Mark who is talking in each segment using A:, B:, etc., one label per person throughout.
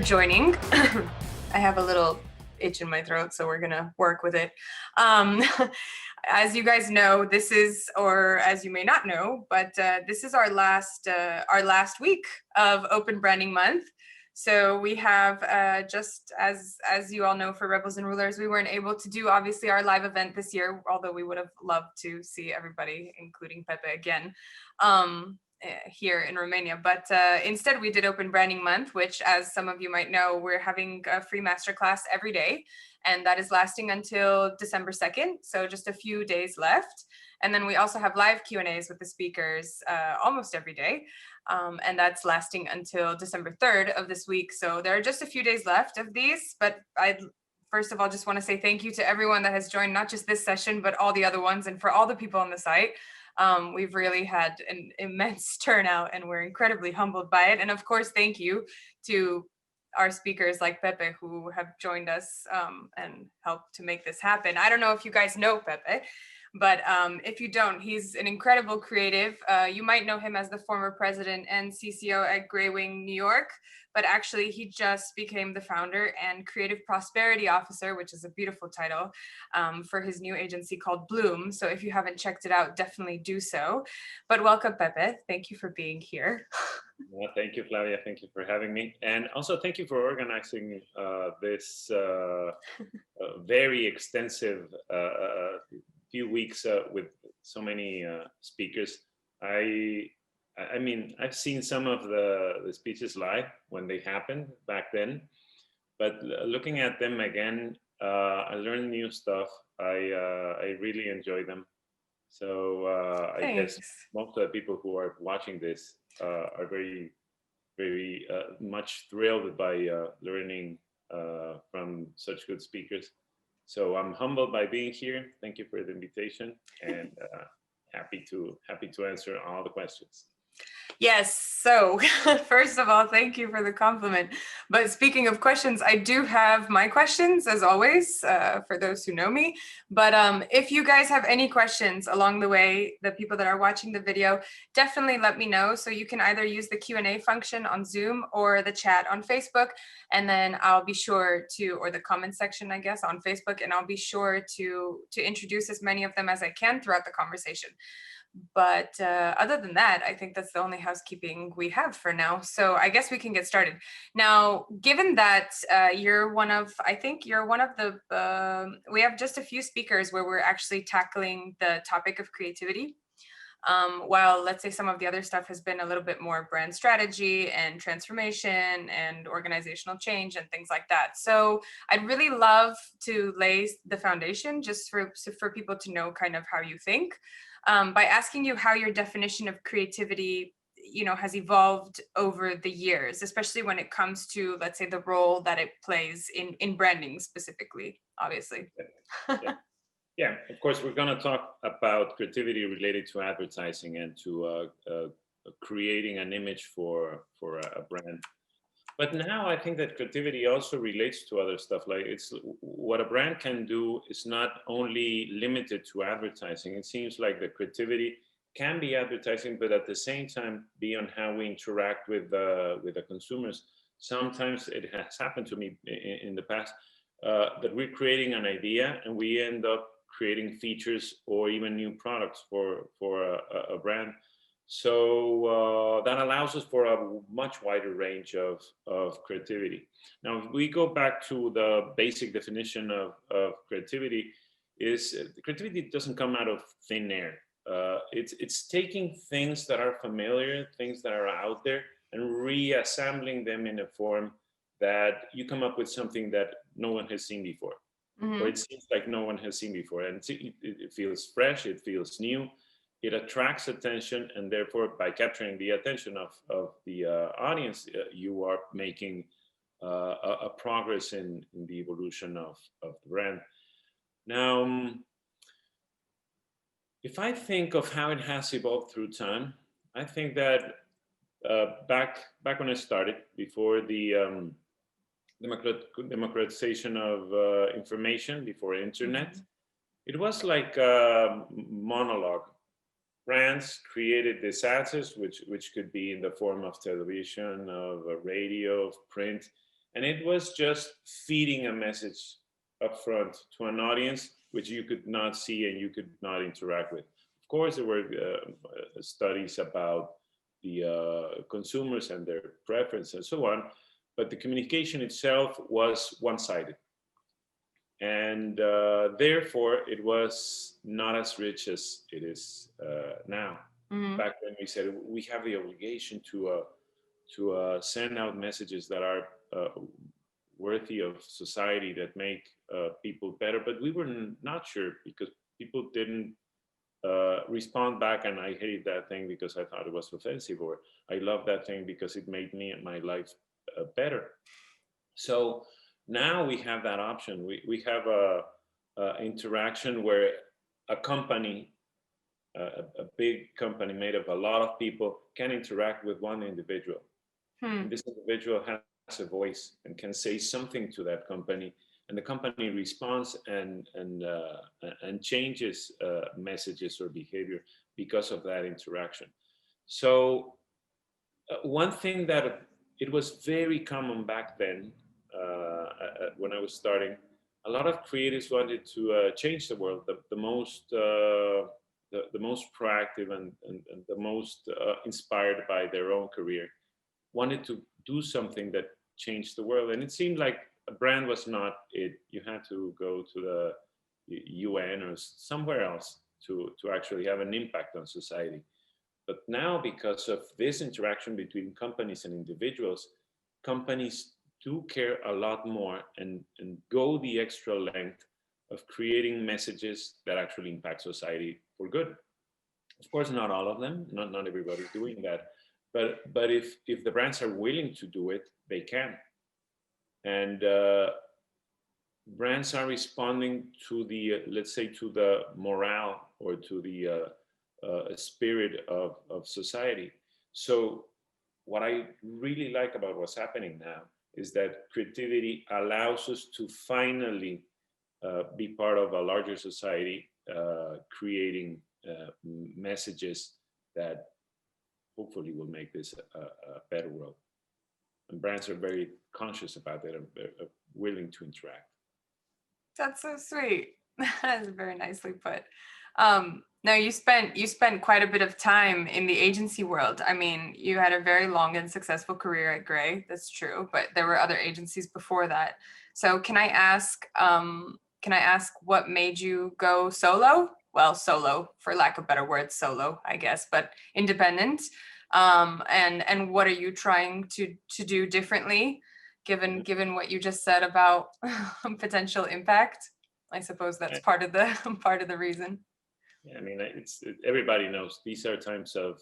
A: joining. I have a little itch in my throat, so we're gonna work with it. As you guys know, this is, or as you may not know, but this is our last week of Open Branding Month. So we have, just as you all know, for Rebels and Rulers, we weren't able to do obviously our live event this year, although we would have loved to see everybody, including Pepe again, here in Romania. But instead we did Open Branding Month, which, as some of you might know, we're having a free masterclass every day, and that is lasting until December 2nd, so just a few days left. And then we also have live Q&As with the speakers almost every day. And that's lasting until December 3rd of this week. So there are just a few days left of these, but I first of all just want to say thank you to everyone that has joined, not just this session, but all the other ones, and for all the people on the site. We've really had an immense turnout, and we're incredibly humbled by it. And of course, thank you to our speakers like Pepe, who have joined us and helped to make this happen. I don't know if you guys know Pepe, but if you don't, he's an incredible creative. You might know him as the former president and CCO at Grey Wing, New York, but actually he just became the founder and creative prosperity officer, which is a beautiful title, for his new agency called Bloom. So if you haven't checked it out, definitely do so. But welcome, Pepe. Thank you for being here.
B: Well, thank you, Flavia. Thank you for having me. And also thank you for organizing this very extensive few weeks with so many speakers. I mean, I've seen some of the speeches live when they happened back then, but looking at them again, I learned new stuff. I really enjoy them. So I guess most of the people who are watching this are very, very much thrilled by learning from such good speakers. So I'm humbled by being here. Thank you for the invitation, and happy to answer all the questions.
A: Yes, so first of all, thank you for the compliment. But speaking of questions, I do have my questions, as always, for those who know me. But if you guys have any questions along the way, the people that are watching the video, definitely let me know. So you can either use the Q&A function on Zoom or the chat on Facebook, and then I'll be sure to, or the comment section, I guess, on Facebook, and I'll be sure to introduce as many of them as I can throughout the conversation. But other than that, I think that's the only housekeeping we have for now. So I guess we can get started. Now, given that you're one of, I think you're one of the, we have just a few speakers where we're actually tackling the topic of creativity. While let's say some of the other stuff has been a little bit more brand strategy and transformation and organizational change and things like that. So I'd really love to lay the foundation just for people to know kind of how you think. By asking you how your definition of creativity, has evolved over the years, especially when it comes to, let's say, the role that it plays in branding specifically, obviously.
B: Yeah, of course, we're going to talk about creativity related to advertising and to creating an image for a brand. But now I think that creativity also relates to other stuff. Like, it's what a brand can do is not only limited to advertising. It seems like the creativity can be advertising, but at the same time be on how we interact with the consumers. Sometimes it has happened to me in the past that we're creating an idea and we end up creating features or even new products for a brand. So that allows us for a much wider range of creativity. Now, if we go back to the basic definition of creativity, is creativity doesn't come out of thin air. It's taking things that are familiar, things that are out there, and reassembling them in a form that you come up with something that no one has seen before. Or it seems like no one has seen before, and it feels fresh, it feels new, it attracts attention, and therefore by capturing the attention of the audience, you are making a progress in the evolution of the brand. Now, if I think of how it has evolved through time, I think that back when I started, before the democratization of information, before internet, it was like a monologue. Brands created these assets, which could be in the form of television, of radio, of print, And it was just feeding a message up front to an audience which you could not see and you could not interact with. Of course, there were studies about the consumers and their preference and so on, but the communication itself was one-sided. And therefore, it was not as rich as it is now.
A: Mm-hmm.
B: Back then, we said we have the obligation to send out messages that are worthy of society, that make people better. But we were not sure because people didn't respond back, and I hated that thing because I thought it was offensive, or I loved that thing because it made me and my life better. So now we have that option. We have a interaction where a company, a big company made of a lot of people, can interact with one individual.
A: Hmm.
B: And this individual has a voice and can say something to that company, and the company responds and changes messages or behavior because of that interaction. So one thing that it was very common back then, when I was starting, a lot of creatives wanted to change the world. The most proactive and the most inspired by their own career wanted to do something that changed the world. And it seemed like a brand was not it. You had to go to the UN or somewhere else to actually have an impact on society. But now, because of this interaction between companies and individuals, companies do care a lot more and go the extra length of creating messages that actually impact society for good. Of course, not all of them, not everybody's doing that. But if the brands are willing to do it, they can. And brands are responding to the, let's say, to the morale or to the spirit of society. So what I really like about what's happening now is that creativity allows us to finally be part of a larger society, creating messages that hopefully will make this a better world. And brands are very conscious about that and are willing to interact.
A: That's so sweet. That's very nicely put. Now you spent quite a bit of time in the agency world. I mean, you had a very long and successful career at Gray. That's true, but there were other agencies before that. So can I ask what made you go solo? Well, solo, for lack of better words, solo, I guess, but independent. And what are you trying to do differently, given what you just said about potential impact? I suppose that's part of the reason.
B: Yeah, I mean, everybody knows these are times of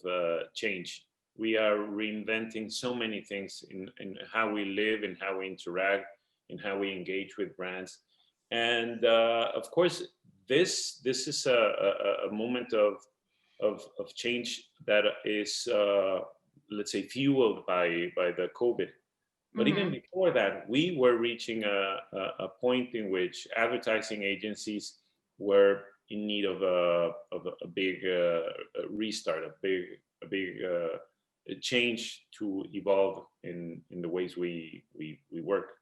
B: change. We are reinventing so many things in how we live, in how we interact, in how we engage with brands, and of course, this is a moment of change that is, let's say, fueled by the COVID. But even
A: Mm-hmm.
B: before that, we were reaching a point in which advertising agencies were in need of a big restart, a big change to evolve in the ways we work.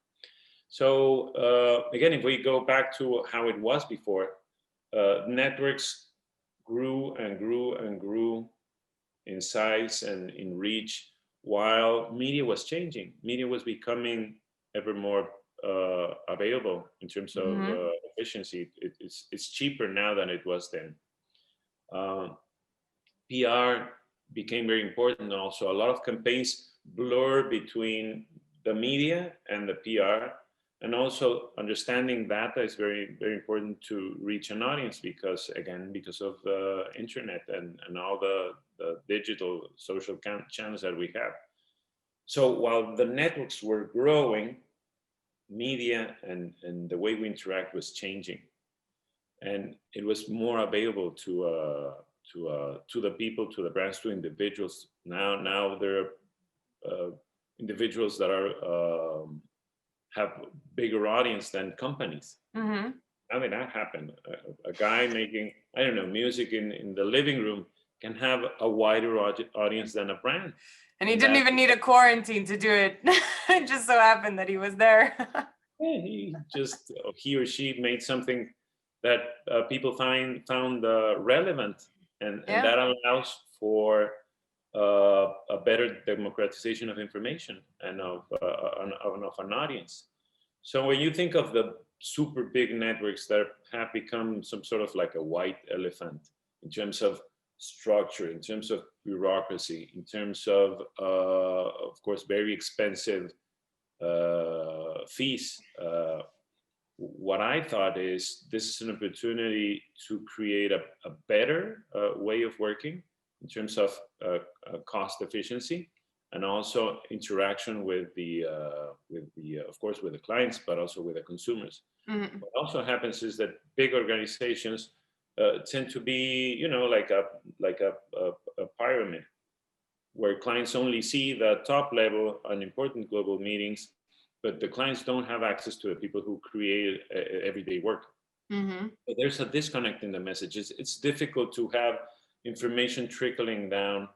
B: So again, if we go back to how it was before, networks grew and grew and grew in size and in reach, while media was changing. Media was becoming ever more available in terms of
A: Mm-hmm.
B: efficiency. It's cheaper now than it was then. PR became very important also. A lot of campaigns blur between the media and the PR. And also understanding data is very, very important to reach an audience because, again, because of the internet and all the digital social channels that we have. So while the networks were growing, media and the way we interact was changing. And it was more available to the people, to the brands, to individuals. Now there are individuals that are have bigger audience than companies.
A: Mm-hmm.
B: How did that happen? A guy making, I don't know, music in the living room can have a wider audience than a brand.
A: And he didn't even need a quarantine to do it. It just so happened that he was there.
B: Yeah, he or she made something that people found relevant, and
A: Yeah.
B: that allows for a better democratization of information and of an audience. So when you think of the super big networks that have become some sort of like a white elephant in terms of structure, in terms of bureaucracy, in terms of course, very expensive fees. What I thought is this is an opportunity to create a better way of working in terms of cost efficiency and also interaction with the of course with the clients, but also with the consumers.
A: Mm-hmm.
B: What also happens is that big organizations tend to be, like a pyramid where clients only see the top level on important global meetings, but the clients don't have access to the people who create everyday work.
A: Mm-hmm.
B: So there's a disconnect in the messages. It's difficult to have information trickling down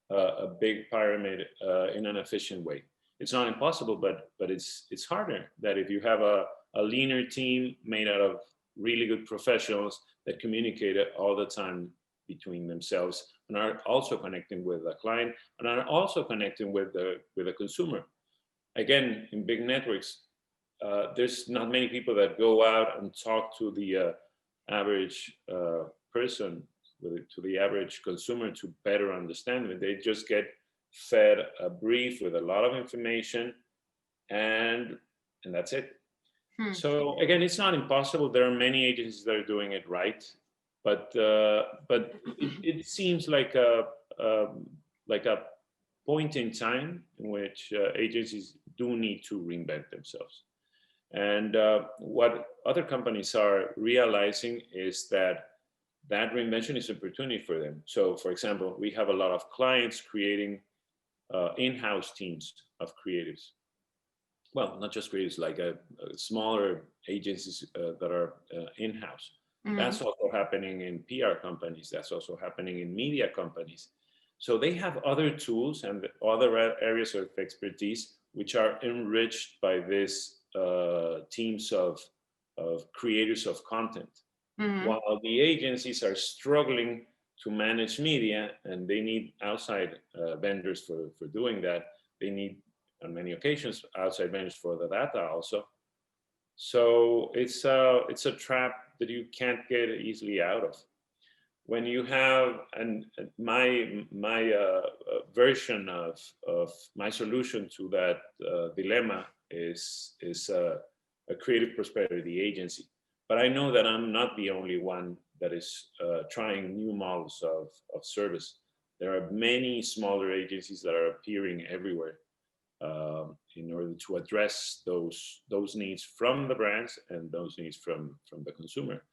B: a big pyramid in an efficient way. It's not impossible, but it's harder. That if you have a leaner team made out of really good professionals that communicate all the time between themselves and are also connecting with the client and are also connecting with the consumer. Again, in big networks, there's not many people that go out and talk to the average person, to the average consumer to better understand them. They just get fed a brief with a lot of information, and that's it. So again, it's not impossible. There are many agencies that are doing it right, but it seems like a point in time in which agencies do need to reinvent themselves. And what other companies are realizing is that reinvention is an opportunity for them. So, for example, we have a lot of clients creating in-house teams of creatives. Well, not just creatives, like smaller agencies that are in-house.
A: Mm-hmm.
B: That's also happening in PR companies. That's also happening in media companies. So they have other tools and other areas of expertise which are enriched by this teams of creators of content.
A: Mm-hmm.
B: While the agencies are struggling to manage media and they need outside vendors for doing that, they need, on many occasions, outside vendors for the data also. So it's a trap that you can't get easily out of. When you have, and my version of my solution to that dilemma is a creative prosperity agency. But I know that I'm not the only one that is trying new models of service. There are many smaller agencies that are appearing everywhere in order to address those needs from the brands and those needs from the consumer.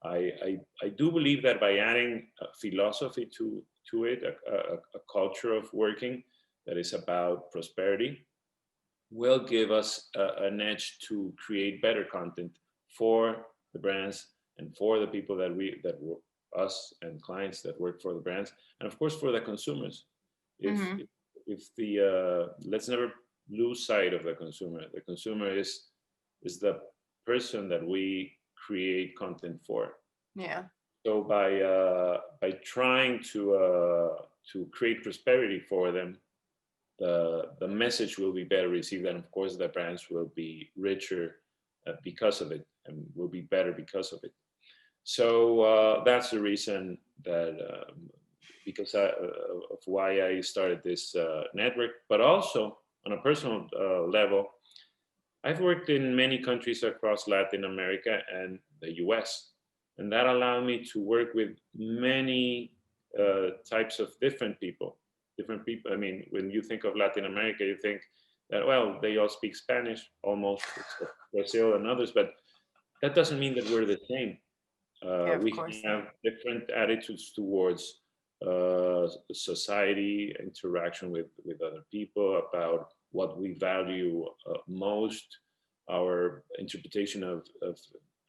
B: I do believe that by adding a philosophy to it, a culture of working that is about prosperity, will give us an edge to create better content for the brands and for the people that work, us and clients that work for the brands, and of course for the consumers. If
A: Mm-hmm.
B: if the let's never lose sight of the consumer. The consumer is the person that we create content for.
A: Yeah.
B: So by trying to create prosperity for them, the message will be better received, and of course the brands will be richer because of it, and will be better because of it. So that's the reason that because of why I started this network, but also on a personal level, I've worked in many countries across Latin America and the US, and that allowed me to work with many types of different people. Different people. I mean, when you think of Latin America, you think that, well, they all speak Spanish, almost, except Brazil and others, but that doesn't mean that we're the same.
A: Yeah, of
B: We
A: course.
B: have different attitudes towards society, interaction with other people, about what we value most, our interpretation of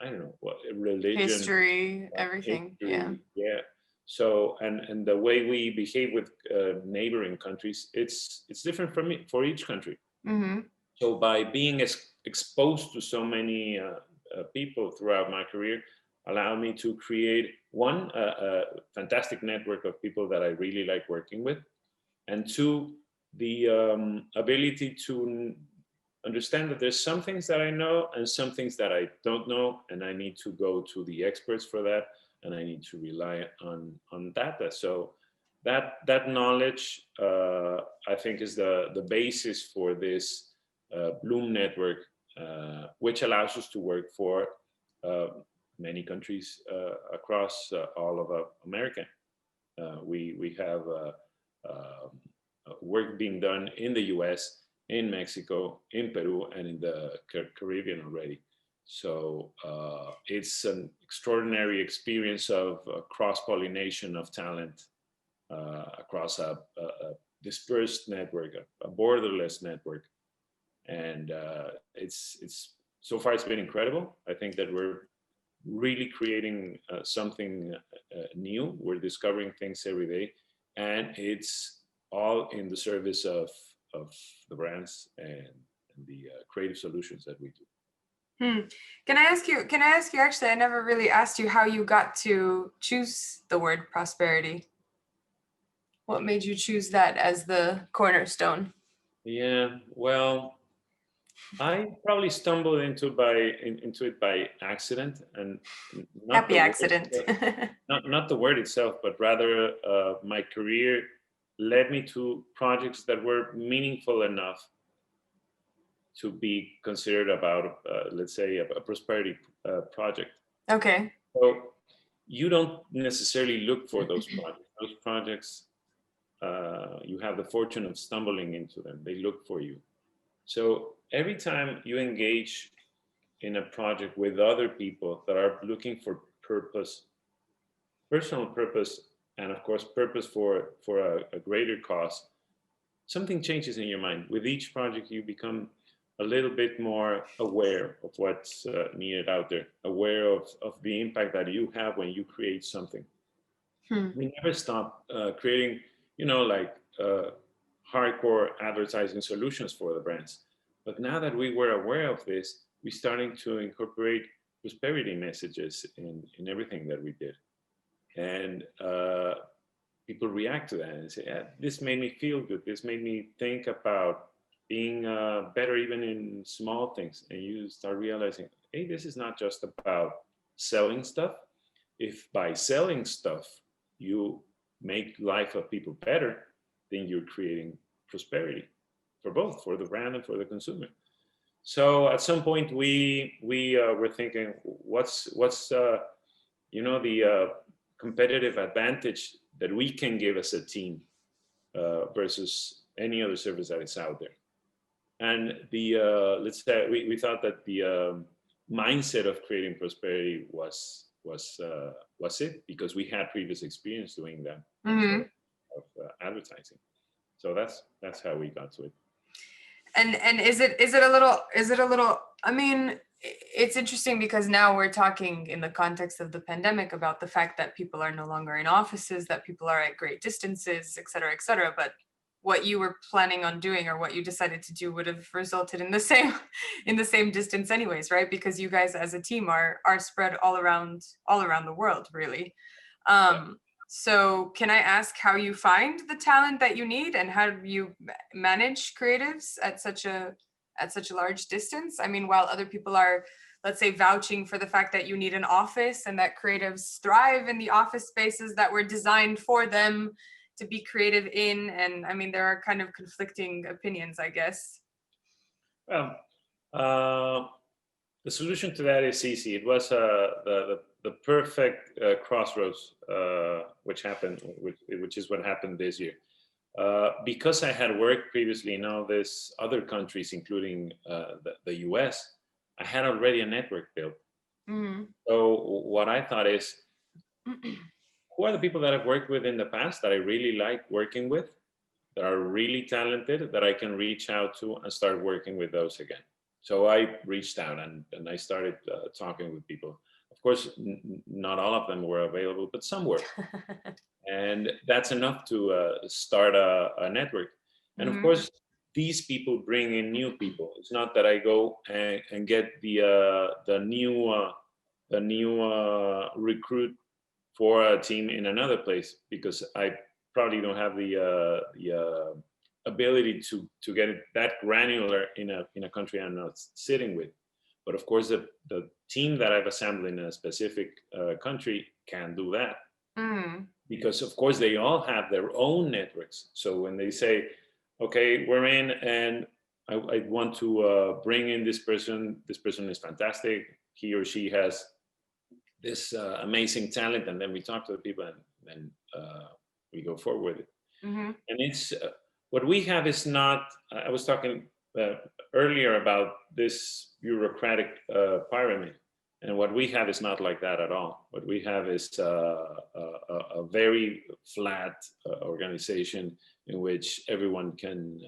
B: I don't know what religion,
A: History, everything. Yeah.
B: history, yeah. So, and the way we behave with neighboring countries, it's different for each country.
A: Mm-hmm.
B: So by being exposed to so many people throughout my career, allowed me to create one, a fantastic network of people that I really like working with, and two, the ability to understand that there's some things that I know and some things that I don't know, and I need to go to the experts for that, and I need to rely on data. So that knowledge, I think, is the basis for this Bloom network, which allows us to work for uh, many countries across all of America. We have work being done in the US, in Mexico, in Peru, and in the Caribbean already. So it's an extraordinary experience of cross-pollination of talent across a dispersed network, a borderless network. And it's so far it's been incredible. I think that we're really creating something new. We're discovering things every day, and it's all in the service of the brands and the creative solutions that we do.
A: Can I ask you? Can I ask you? Actually, I never really asked you how you got to choose the word prosperity. What made you choose that as the cornerstone?
B: Yeah, well, I probably stumbled into it by accident, and not
A: Happy
B: the word,
A: accident.
B: not the word itself, but rather my career led me to projects that were meaningful enough to be considered about, let's say, a prosperity project.
A: Okay.
B: So you don't necessarily look for those projects. Those projects, you have the fortune of stumbling into them. They look for you. So every time you engage in a project with other people that are looking for purpose, personal purpose, and of course purpose for a greater cause, something changes in your mind. With each project, you become a little bit more aware of what's needed out there, aware of the impact that you have when you create something. We never stop creating, like hardcore advertising solutions for the brands. But now that we were aware of this, we're starting to incorporate prosperity messages in everything that we did. And people react to that and say, yeah, this made me feel good. This made me think about being better even in small things. And you start realizing, hey, this is not just about selling stuff. If by selling stuff you make life of people better, then you're creating prosperity for both, for the brand and for the consumer. So at some point we were thinking, what's the competitive advantage that we can give as a team versus any other service that is out there. And the let's say we thought that the mindset of creating prosperity was it, because we had previous experience doing that sort of advertising. So that's how we got to it.
A: And is it a little, I mean, it's interesting because now we're talking in the context of the pandemic about the fact that people are no longer in offices, that people are at great distances, et cetera, but what you were planning on doing or what you decided to do would have resulted in the same distance anyways, right? Because you guys as a team are spread all around the world, really. So can I ask how you find the talent that you need and how you manage creatives at such a large distance? I mean, while other people are, let's say, vouching for the fact that you need an office and that creatives thrive in the office spaces that were designed for them to be creative in, and I mean, there are kind of conflicting opinions, I guess.
B: Well, the solution to that is easy. It was the perfect crossroads, which is what happened this year. Because I had worked previously in all these other countries, including the US, I had already a network built.
A: Mm-hmm.
B: So what I thought is, who are the people that I've worked with in the past that I really like working with, that are really talented, that I can reach out to and start working with those again? So I reached out and I started talking with people. of course, not all of them were available, but some were. And that's enough to start a network. And of
A: Hmm.
B: course, these people bring in new people. It's not that I go and get the new recruit for a team in another place, because I probably don't have the ability to get it that granular in a country I'm not sitting with. But of course, the team that I've assembled in a specific country can do that,
A: Mm.
B: because of course they all have their own networks. So when they say, okay, we're in, and I want to bring in this person is fantastic, he or she has this amazing talent, and then we talk to the people, and then we go forward with it.
A: Hmm.
B: And it's what we have is not, I was talking earlier about this bureaucratic pyramid, and what we have is not like that at all. What we have is a very flat organization in which everyone can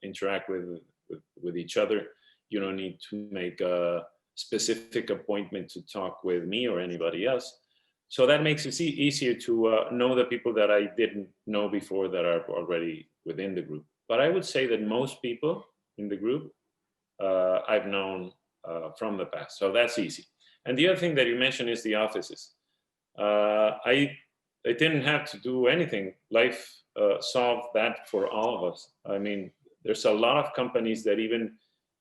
B: interact with each other. You don't need to make a specific appointment to talk with me or anybody else. So that makes it easier to know the people that I didn't know before that are already within the group. But I would say that most people in the group I've known from the past. So that's easy. And the other thing that you mentioned is the offices. I didn't have to do anything. Life solved that for all of us. I mean, there's a lot of companies that even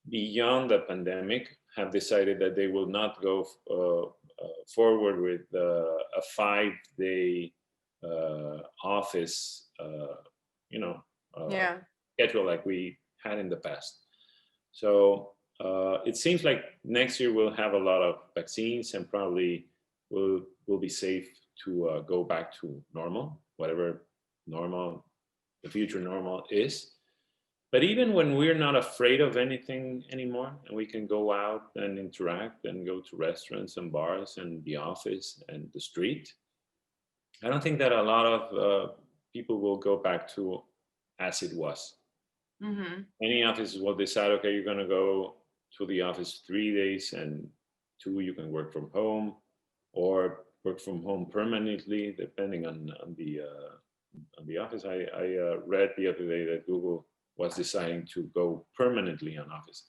B: beyond the pandemic have decided that they will not go forward with a 5-day office, you know,
A: Yeah.
B: schedule like we had in the past. So it seems like next year we'll have a lot of vaccines, and probably we'll be safe to go back to normal, whatever normal, the future normal is. But even when we're not afraid of anything anymore, and we can go out and interact and go to restaurants and bars and the office and the street, I don't think that a lot of people will go back to as it was.
A: Hmm.
B: Many offices will decide, okay, you're going to go to the office 3 days, and 2 you can work from home, or work from home permanently, depending on the office. I read the other day that Google was deciding to go permanently on office.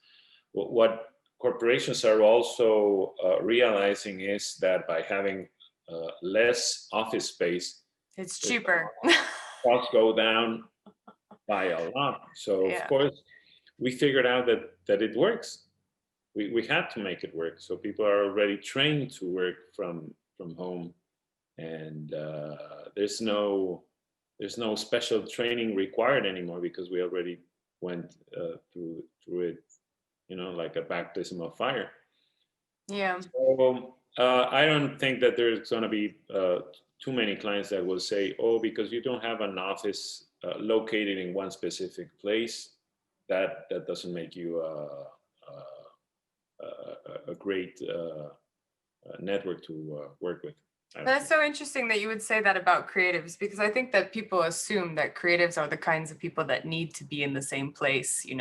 B: What corporations are also realizing is that by having less office space,
A: It's
B: the
A: cheaper.
B: costs go down by a lot. So of
A: Yeah.
B: course, we figured out that it works. We had to make it work. So people are already trained to work from home, and there's no special training required anymore, because we already went through it, like a baptism of fire.
A: Yeah.
B: So I don't think that there's going to be too many clients that will say, oh, because you don't have an office located in one specific place, that doesn't make you a great network to work with.
A: That's so interesting that you would say that about creatives, because I think that people assume that creatives are the kinds of people that need to be in the same place, you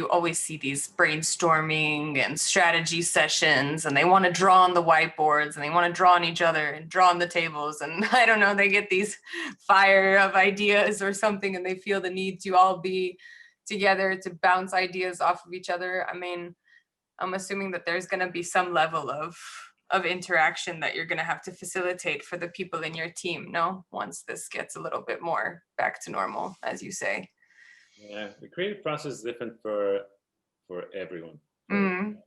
A: always see these brainstorming and strategy sessions, and they want to draw on the whiteboards, and they want to draw on each other and draw on the tables. And I don't know, they get these fire of ideas or something, and they feel the need to all be together to bounce ideas off of each other. I mean, I'm assuming that there's going to be some level of interaction that you're going to have to facilitate for the people in your team, no? Once this gets a little bit more back to normal, as you say.
B: Yeah, the creative process is different for everyone.
A: Mm.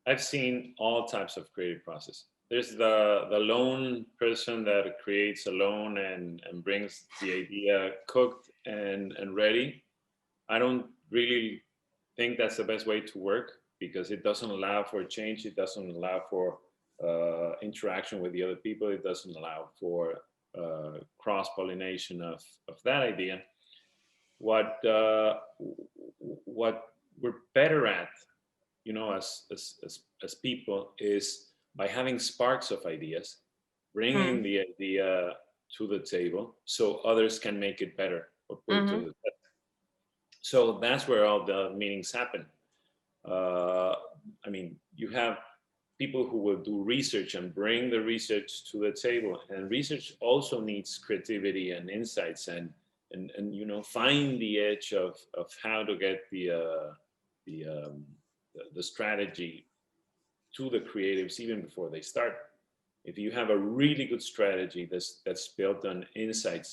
B: I've seen all types of creative process. There's the lone person that creates alone and brings the idea cooked and ready. I don't really think that's the best way to work, because it doesn't allow for change. It doesn't allow for interaction with the other people. It doesn't allow for cross pollination of that idea. What what we're better at, as people, is by having sparks of ideas, bringing
A: Mm.
B: the idea to the table so others can make it better or put it to
A: Mm-hmm.
B: the test. So that's where all the meetings happen. I mean, you have people who will do research and bring the research to the table. And research also needs creativity and insights and you know, find the edge of how to get the the strategy to the creatives even before they start. If you have a really good strategy that's built on insights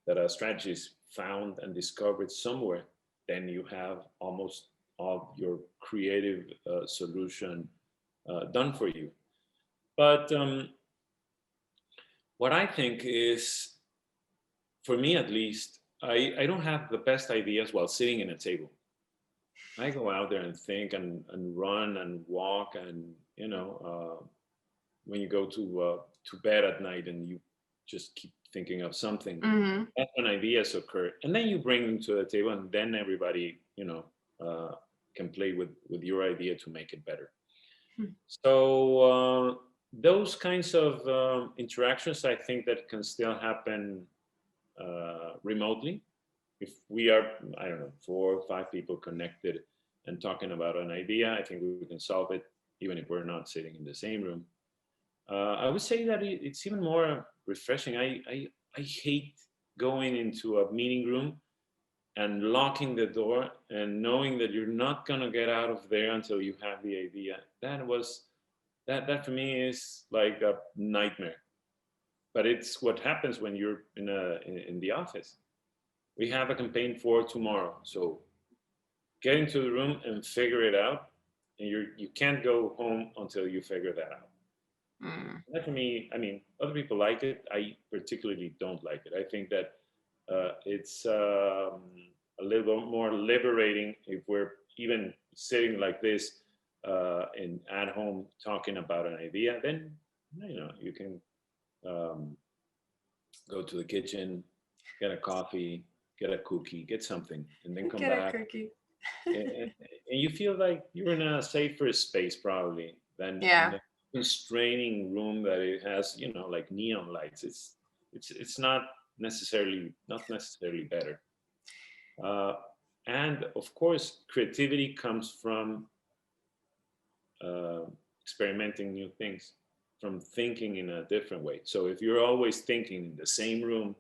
B: that a strategy is found and discovered somewhere, then you have almost all your creative solution done for you. But what I think is, for me at least, I don't have the best ideas while sitting in a table. I go out there and think and run and walk and, you know, when you go to bed at night and you just keep thinking of something,
A: Mm-hmm.
B: that's when ideas occur, and then you bring them to the table, and then everybody, you know, can play with your idea to make it better. So those kinds of interactions, I think that can still happen remotely. If we are, I don't know, 4 or 5 people connected and talking about an idea, I think we can solve it even if we're not sitting in the same room. I would say that it's even more refreshing. I hate going into a meeting room and locking the door and knowing that you're not gonna get out of there until you have the idea. That for me is like a nightmare. But it's what happens when you're in the office. We have a campaign for tomorrow, so get into the room and figure it out, and you can't go home until you figure that out.
A: Mm.
B: That for me, I mean, other people like it. I particularly don't like it. I think that it's a little more liberating if we're even sitting like this in at home talking about an idea. Then you know you can um, go to the kitchen, get a coffee, get a cookie, get something, and then come
A: Get a
B: back.
A: cookie.
B: And you feel like you're in a safer space probably than in
A: Yeah.
B: a constraining room that it has, you know, like neon lights. It's not necessarily better. Uh, and of course, creativity comes from uh, experimenting new things, from thinking in a different way. So if you're always thinking in the same room,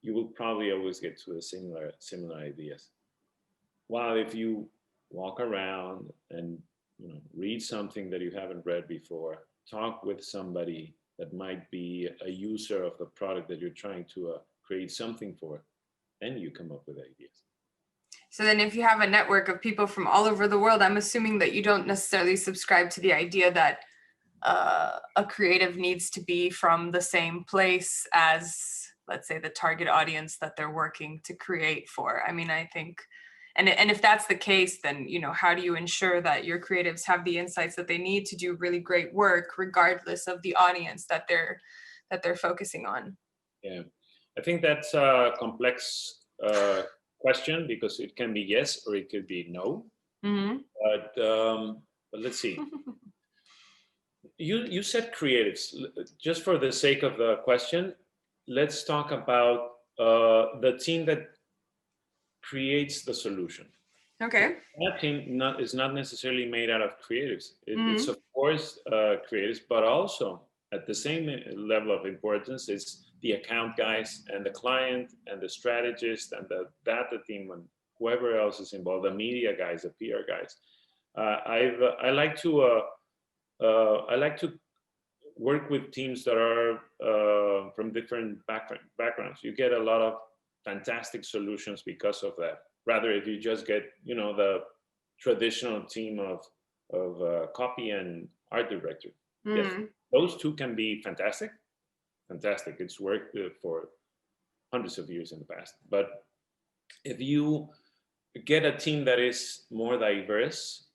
B: you will probably always get to a similar ideas. While if you walk around and, you know, read something that you haven't read before, talk with somebody that might be a user of the product that you're trying to create something for, then you come up with ideas.
A: So then if you have a network of people from all over the world, I'm assuming that you don't necessarily subscribe to the idea that a creative needs to be from the same place as, let's say, the target audience that they're working to create for. I mean, I think, and if that's the case, then, you know, how do you ensure that your creatives have the insights that they need to do really great work, regardless of the audience that they're focusing on?
B: Yeah, I think that's a complex question because it can be yes or it could be no.
A: Mm-hmm.
B: But let's see. You said creatives. Just for the sake of the question, let's talk about the team that creates the solution.
A: Okay.
B: That team is not necessarily made out of creatives. It's
A: Mm-hmm.
B: of course creatives, but also at the same level of importance, it's the account guys and the client and the strategist and the data team and whoever else is involved, the media guys, the PR guys. I like to work with teams that are from different backgrounds. You get a lot of fantastic solutions because of that. Rather, if you just get, you know, the traditional team of copy and art director, yes,
A: Mm-hmm.
B: those two can be fantastic. Fantastic. It's worked for hundreds of years in the past. But if you get a team that is more diverse,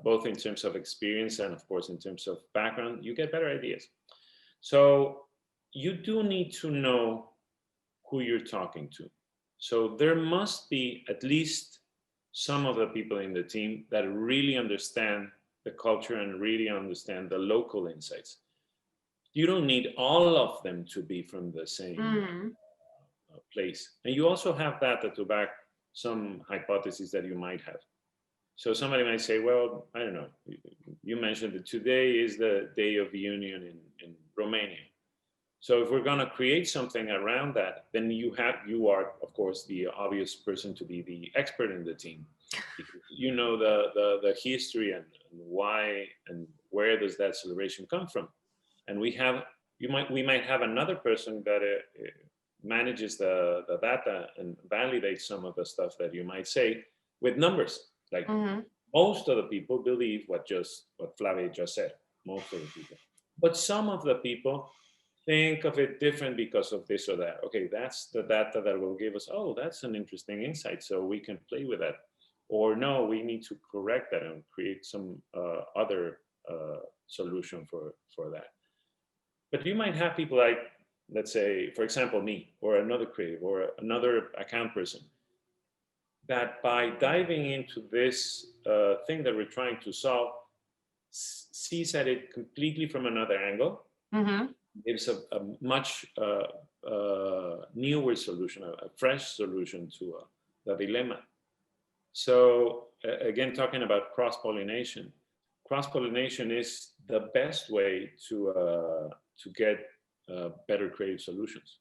B: both in terms of experience and, of course, in terms of background, you get better ideas. So you do need to know who you're talking to. So there must be at least some of the people in the team that really understand the culture and really understand the local insights. You don't need all of them to be from the same
A: Mm-hmm.
B: place. And you also have data to back some hypotheses that you might have. So somebody might say, well, I don't know, you mentioned that today is the Day of Union in Romania. So if we're going to create something around that, then you are, of course, the obvious person to be the expert in the team. You know the history and why and where does that celebration come from. And we might have another person that manages the data and validates some of the stuff that you might say with numbers. Like most of the people believe what Flavia just said, most of the people. But some of the people think of it different because of this or that. Okay, that's the data that will give us, oh, that's an interesting insight, so we can play with that. Or no, we need to correct that and create some other solution for that. But you might have people like, let's say, for example, me or another creative or another account person, that by diving into this thing that we're trying to solve, sees at it completely from another angle, gives a much newer solution, a fresh solution to the dilemma. So again, talking about cross-pollination is the best way to get better creative solutions.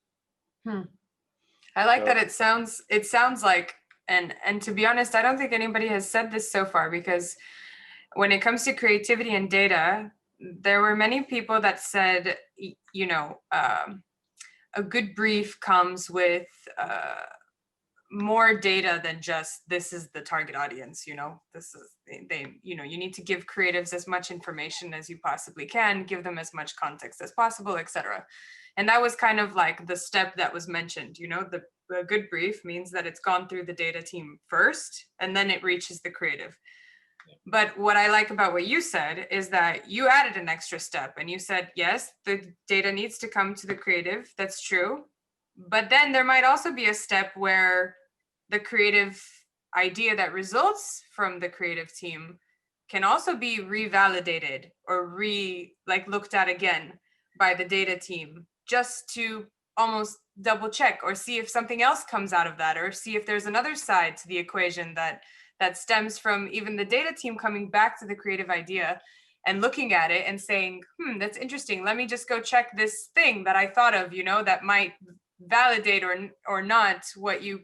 A: I like that. It sounds like, and to be honest, I don't think anybody has said this so far, because when it comes to creativity and data, there were many people that said, you know, a good brief comes with more data than just this is the target audience. You know, this is you know, you need to give creatives as much information as you possibly can, give them as much context as possible, etc. And that was kind of like the step that was mentioned. You know, the good brief means that it's gone through the data team first, and then it reaches the creative. But what I like about what you said is that you added an extra step and you said, yes, the data needs to come to the creative. That's true. But then there might also be a step where the creative idea that results from the creative team can also be revalidated or looked at again by the data team, just to almost double check or see if something else comes out of that, or see if there's another side to the equation that stems from even the data team coming back to the creative idea and looking at it and saying, that's interesting. Let me just go check this thing that I thought of, you know, that might validate or not what you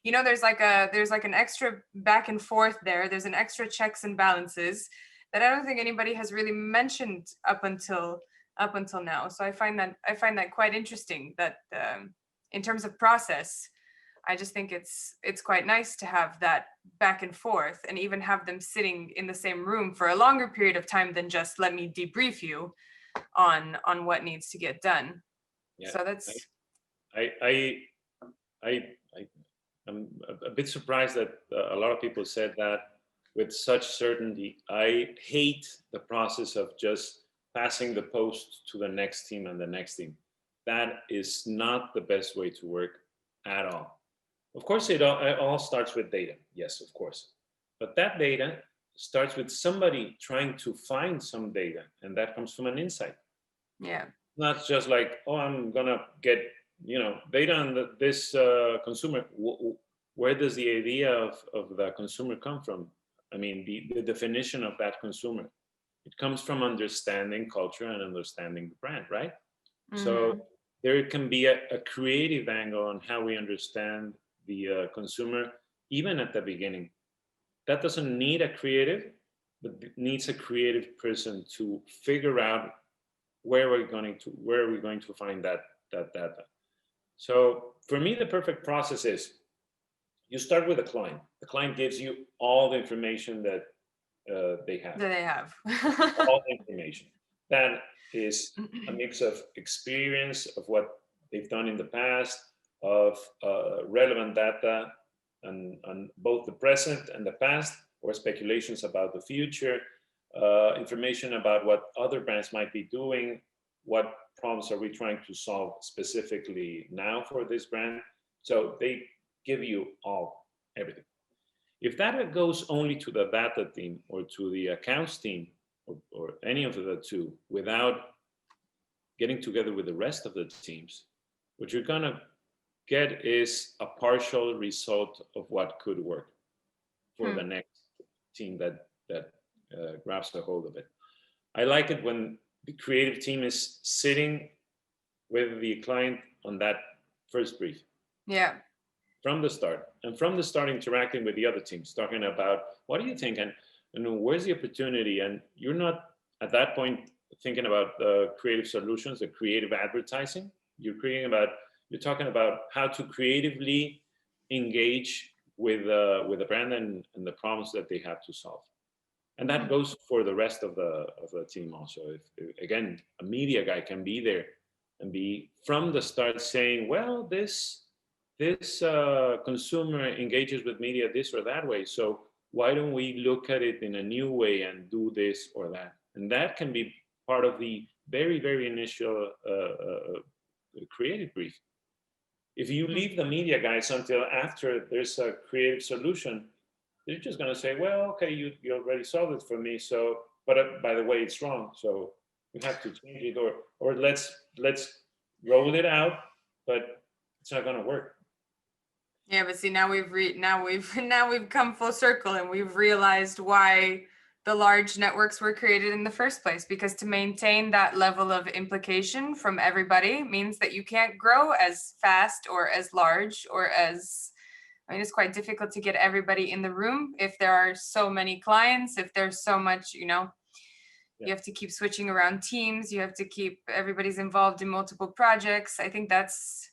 A: know, there's like an extra back and forth there. There's an extra checks and balances that I don't think anybody has really mentioned up until now. So I find that quite interesting, that in terms of process, I just think it's quite nice to have that back and forth, and even have them sitting in the same room for a longer period of time than just let me debrief you on what needs to get done. Yeah, so that's.
B: I'm a bit surprised that a lot of people said that with such certainty. I hate the process of just passing the post to the next team and the next team. That is not the best way to work at all. Of course, it all starts with data. Yes, of course. But that data starts with somebody trying to find some data, and that comes from an insight.
A: Yeah.
B: Not just like, oh, I'm going to get, data on this consumer. Where does the idea of the consumer come from? I mean, the definition of that consumer. It comes from understanding culture and understanding the brand, right? So there can be a creative angle on how we understand the consumer, even at the beginning. That doesn't need a creative, but it needs a creative person to figure out where are we going to find that data. So for me, the perfect process is you start with a client. The client gives you all the information that they have. All the information. That is a mix of experience of what they've done in the past, of relevant data on both the present and the past, or speculations about the future, information about what other brands might be doing, what problems are we trying to solve specifically now for this brand. So they give you everything. If that goes only to the data team or to the accounts team, or any of the two, without getting together with the rest of the teams, what you're going to get is a partial result of what could work for the next team that grabs a hold of it. I like it when the creative team is sitting with the client on that first brief.
A: Yeah.
B: From the start, and from the start interacting with the other teams, talking about what do you think, and where's the opportunity, and you're not at that point thinking about the creative solutions, the creative advertising. You're talking about how to creatively engage with the brand and the problems that they have to solve, and that goes for the rest of the team also. If again, a media guy can be there and be from the start saying, well, this consumer engages with media this or that way. So why don't we look at it in a new way and do this or that? And that can be part of the very, very initial creative brief. If you leave the media guys until after there's a creative solution, they're just going to say, well, okay, you already solved it for me. So, but by the way, it's wrong. So we have to change it, or let's roll it out, but it's not going to work.
A: Yeah, but see, now we've come full circle, and we've realized why the large networks were created in the first place, because to maintain that level of implication from everybody means that you can't grow as fast or as large or as, I mean, it's quite difficult to get everybody in the room if there are so many clients, if there's so much, you have to keep switching around teams, you have to keep everybody's involved in multiple projects. I think that's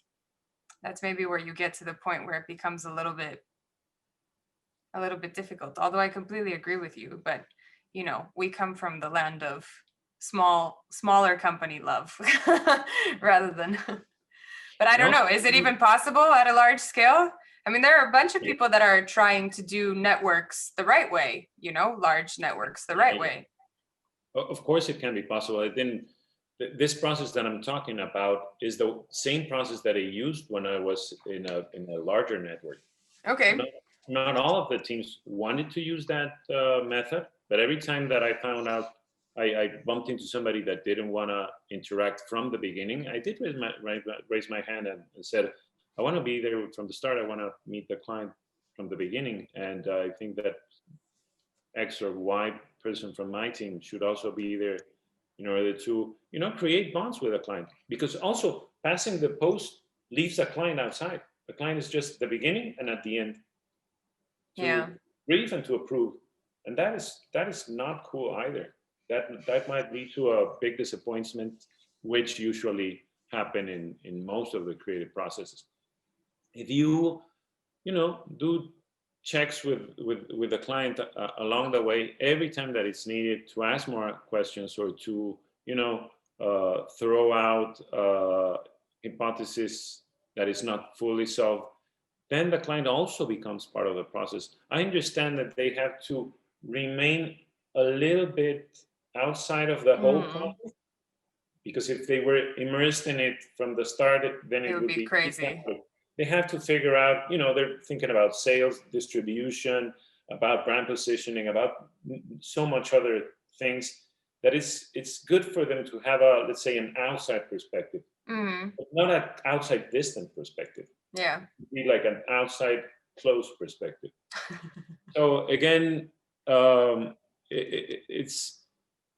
A: maybe where you get to the point where it becomes a little bit difficult. Although I completely agree with you, but we come from the land of smaller company love rather than, but I don't know, is it even possible at a large scale? I mean, there are a bunch of people that are trying to do networks the right way, large networks the right way.
B: Of course it can be possible. This process that I'm talking about is the same process that I used when I was in a larger network.
A: Okay.
B: Not all of the teams wanted to use that method, but every time that I found out, I bumped into somebody that didn't want to interact from the beginning. I did raise my hand and said, I want to be there from the start. I want to meet the client from the beginning. And I think that X or Y person from my team should also be there in order to, create bonds with a client. Because also passing the post leaves a client outside. The client is just the beginning and at the end. To brief and to approve. And that is not cool either. That might lead to a big disappointment, which usually happen in most of the creative processes. If you do checks with the client along the way, every time that it's needed to ask more questions or to throw out hypothesis that is not fully solved, then the client also becomes part of the process. I understand that they have to remain a little bit outside of the whole process, because if they were immersed in it from the start, then it would be
A: crazy.
B: They have to figure out, they're thinking about sales, distribution, about brand positioning, about so much other things that it's good for them to have let's say, an outside perspective, but not an outside distant perspective.
A: Yeah.
B: Be like an outside close perspective. So again, it's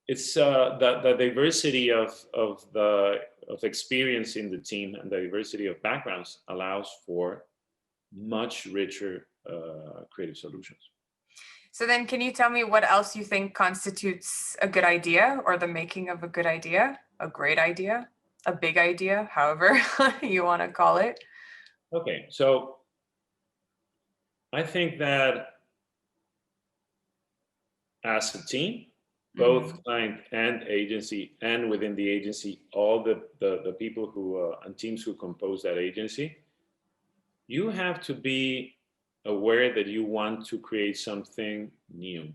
B: the diversity of experience in the team and the diversity of backgrounds allows for much richer creative solutions.
A: So then, can you tell me what else you think constitutes a good idea, or the making of a good idea, a great idea, a big idea, however you want to call it?
B: Okay, so I think that as a team, both client and agency, and within the agency, all the people who and teams who compose that agency, you have to be aware that you want to create something new.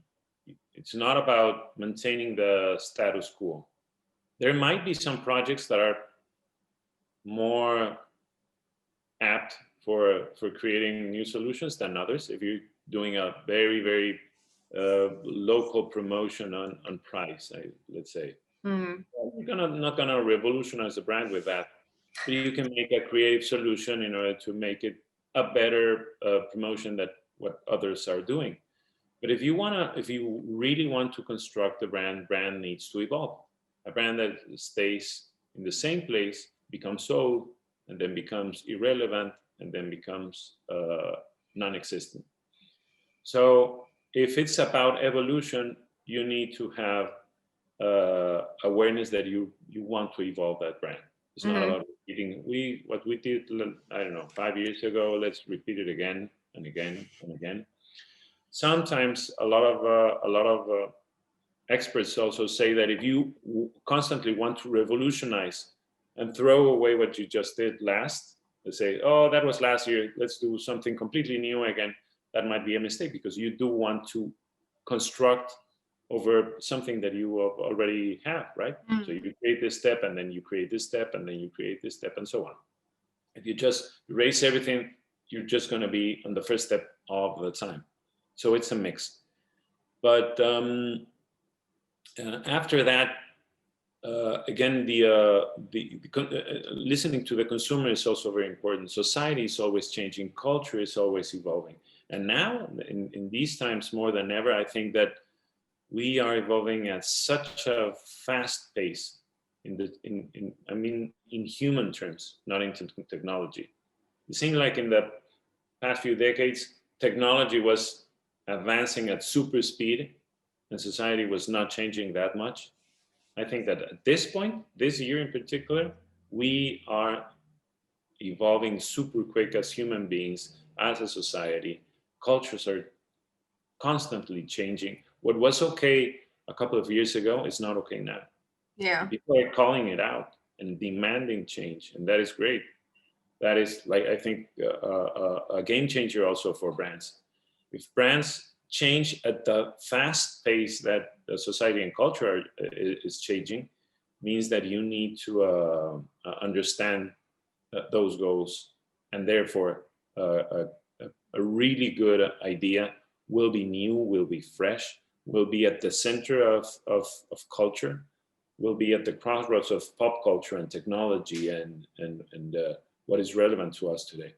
B: It's not about maintaining the status quo. There might be some projects that are more apt for creating new solutions than others. If you're doing a very, very local promotion on price, let's say, you're not gonna revolutionize the brand with that, but you can make a creative solution in order to make it a better promotion than what others are doing. But if you really want to construct a brand needs to evolve. A brand that stays in the same place becomes old, and then becomes irrelevant, and then becomes non-existent. So if it's about evolution, you need to have awareness that you want to evolve that brand. It's not
A: Mm-hmm.
B: about repeating what we did, I don't know, 5 years ago. Let's repeat it again and again and again. Sometimes a lot of experts also say that if you constantly want to revolutionize and throw away what you just did last, they say, oh, that was last year, let's do something completely new again. That might be a mistake, because you do want to construct over something that you already have, right? So you create this step, and then you create this step, and then you create this step, and so on. If you just erase everything, you're just going to be on the first step all the time. So it's a mix. But after that, again, listening to the consumer is also very important. Society is always changing. Culture is always evolving. And now, in these times more than ever, I think that we are evolving at such a fast pace in human terms, not in technology. It seemed like in the past few decades, technology was advancing at super speed, and society was not changing that much. I think that at this point, this year in particular, we are evolving super quick as human beings, as a society. Cultures are constantly changing. What was okay a couple of years ago is not okay now.
A: Yeah.
B: People are calling it out and demanding change, and that is great. That is, like, I think a game changer also for brands. If brands change at the fast pace that the society and culture is changing, means that you need to understand those goals, and therefore a really good idea will be new, will be fresh, will be at the center of culture, will be at the crossroads of pop culture and technology and what is relevant to us today.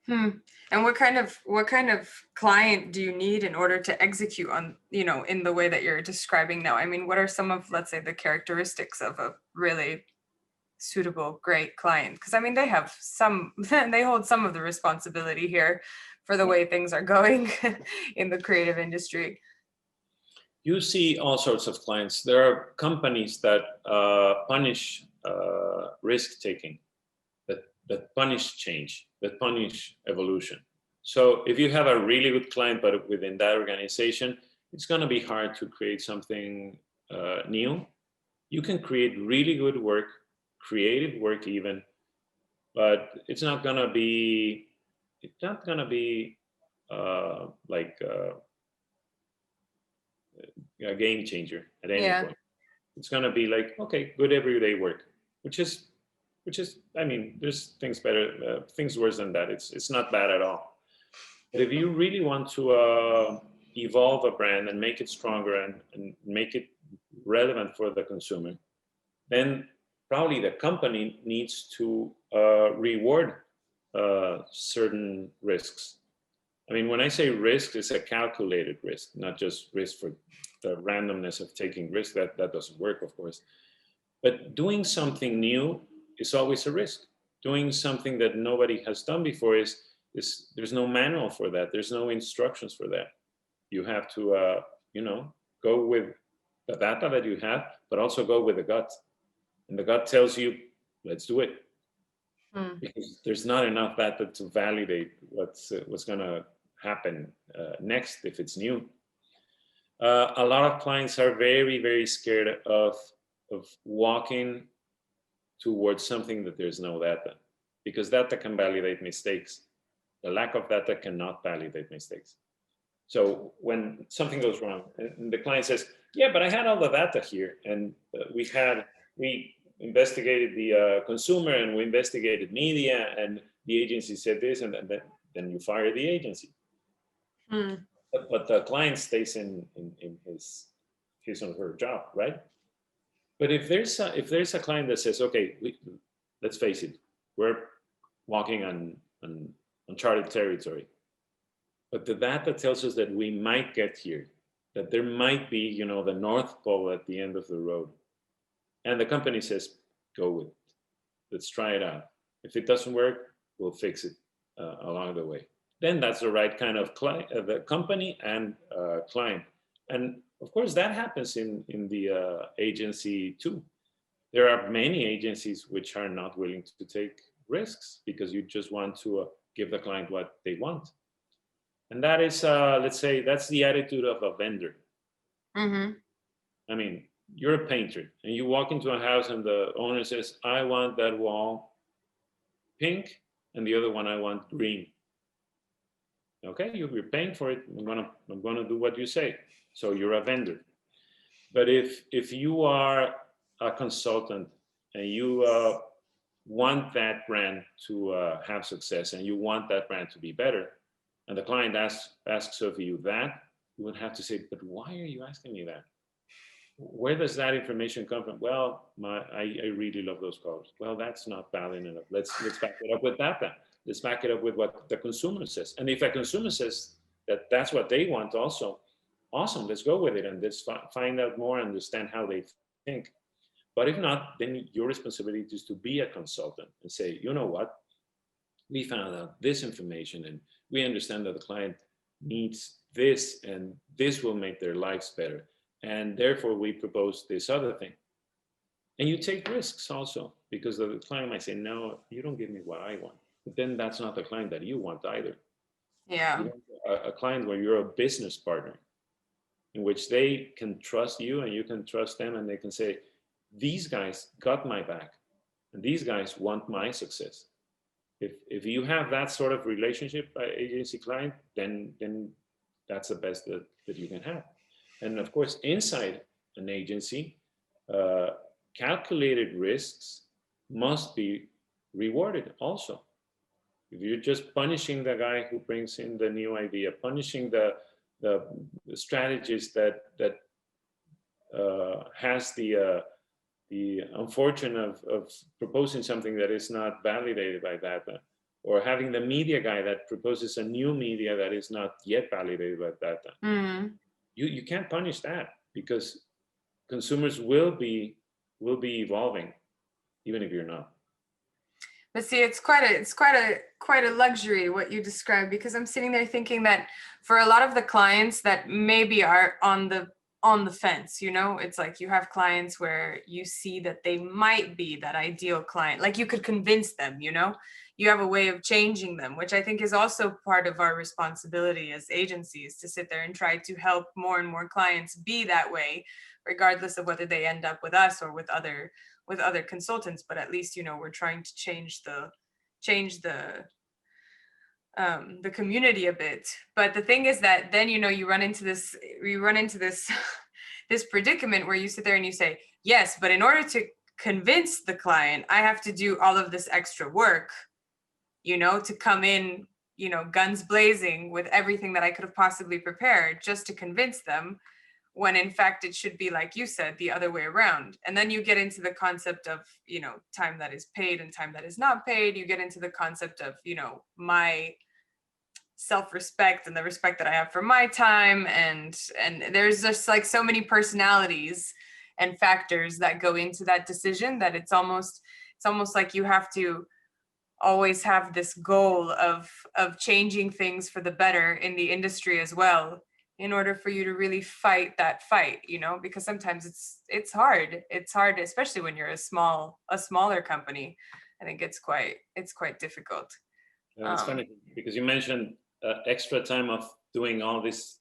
A: And what kind of client do you need in order to execute on, in the way that you're describing now? I mean, what are some of, let's say, the characteristics of a really suitable, great client? Because I mean, they have they hold some of the responsibility here for the way things are going in the creative industry.
B: You see all sorts of clients. There are companies that punish risk taking, that punish change, that punish evolution. So if you have a really good client, but within that organization, it's going to be hard to create something new. You can create really good work, creative work even, but it's not going to be like a game changer at any
A: Yeah.
B: point. It's going to be like, okay, good everyday work, which is, I mean, there's things better, things worse than that. It's not bad at all. But if you really want to evolve a brand and make it stronger and make it relevant for the consumer, then probably the company needs to reward certain risks. I mean, when I say risk, it's a calculated risk, not just risk for the randomness of taking risk. That doesn't work, of course. But doing something new is always a risk. Doing something that nobody has done before is there's no manual for that. There's no instructions for that. You have to, go with the data that you have, but also go with the gut. And the gut tells you, let's do it. Because there's not enough data to validate what's going to happen next if it's new. A lot of clients are very, very scared of walking towards something that there's no data, because data can validate mistakes. The lack of data cannot validate mistakes. So when something goes wrong and the client says, yeah, but I had all the data here, and we investigated the consumer, and we investigated media, and the agency said this, and then you fire the agency. But the client stays in his or her job, right? But if there's a client that says, okay, let's face it, we're walking on uncharted territory. but the data tells us that we might get here, that there might be, the North Pole at the end of the road. And the company says, go with it. Let's try it out. If it doesn't work, we'll fix it along the way. Then that's the right kind of the company and client. And of course, that happens in the agency too. There are many agencies which are not willing to take risks because you just want to give the client what they want. And that is, let's say, that's the attitude of a vendor.
A: Mm-hmm.
B: I mean, you're a painter and you walk into a house and the owner says, I want that wall pink and the other one I want green. Okay, you're paying for it. I'm gonna do what you say. So you're a vendor. But if you are a consultant and you want that brand to have success and you want that brand to be better, and the client asks of you that, you would have to say, but why are you asking me that? Where does that information come from? Well, I really love those colors. Well, that's not valid enough. Let's back it up with data. Let's back it up with what the consumer says. And if a consumer says that that's what they want also, awesome, let's go with it and let's find out more, understand how they think. But if not, then your responsibility is to be a consultant and say, you know what, we found out this information and we understand that the client needs this and this will make their lives better. And therefore we propose this other thing. And you take risks also because the client might say, no, you don't give me what I want. But then that's not the client that you want either.
A: Yeah.
B: You want a client where you're a business partner in which they can trust you and you can trust them and they can say, these guys got my back and these guys want my success. If you have that sort of relationship, agency client, then that's the best that you can have. And of course, inside an agency, calculated risks must be rewarded also. If you're just punishing the guy who brings in the new idea, punishing the strategist that has the unfortunate of proposing something that is not validated by data, or having the media guy that proposes a new media that is not yet validated by data.
A: Mm-hmm.
B: You can't punish that because consumers will be evolving, even if you're not.
A: But see, it's quite a luxury what you described, because I'm sitting there thinking that for a lot of the clients that maybe are on the fence, it's like you have clients where you see that they might be that ideal client, like you could convince them, you have a way of changing them, which I think is also part of our responsibility as agencies, to sit there and try to help more and more clients be that way, regardless of whether they end up with us or with other consultants. But at least we're trying to change the community a bit. But the thing is that then you run into this this predicament where you sit there and you say, yes, but in order to convince the client, I have to do all of this extra work, to come in, guns blazing with everything that I could have possibly prepared just to convince them, when in fact it should be, like you said, the other way around. And then you get into the concept of, time that is paid and time that is not paid. You get into the concept of, my self-respect and the respect that I have for my time. And there's just like so many personalities and factors that go into that decision that it's almost like you have to always have this goal of changing things for the better in the industry as well, in order for you to really fight that fight, because sometimes it's hard, especially when you're a smaller company. I think it's quite difficult.
B: It's funny because you mentioned extra time of doing all these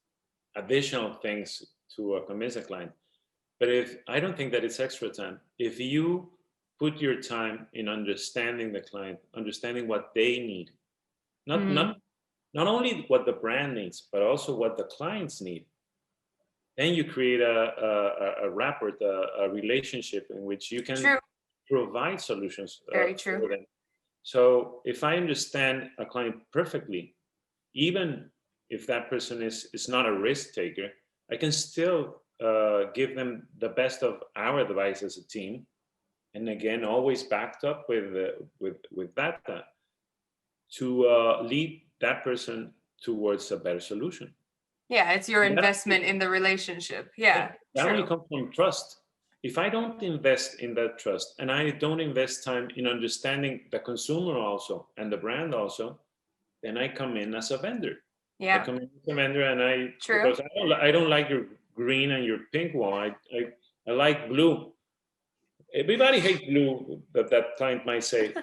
B: additional things to convince a client. But I don't think that it's extra time. If you put your time in understanding the client, understanding what they need, not only what the brand needs, but also what the clients need, then you create a rapport, a relationship in which you can provide solutions
A: Very true.
B: for them. So if I understand a client perfectly, even if that person is not a risk taker, I can still give them the best of our advice as a team, and again, always backed up with data to lead that person towards a better solution.
A: Yeah, it's your
B: And that,
A: investment in the relationship. Yeah,
B: that only
A: true.
B: comes from trust. If I don't invest in that trust and I don't invest time in understanding the consumer also and the brand also, then I come in as a vendor. I
A: Yeah,
B: come in as a vendor and
A: true.
B: because I don't like your green and your pink wall. I like blue. Everybody hates blue, that client might say.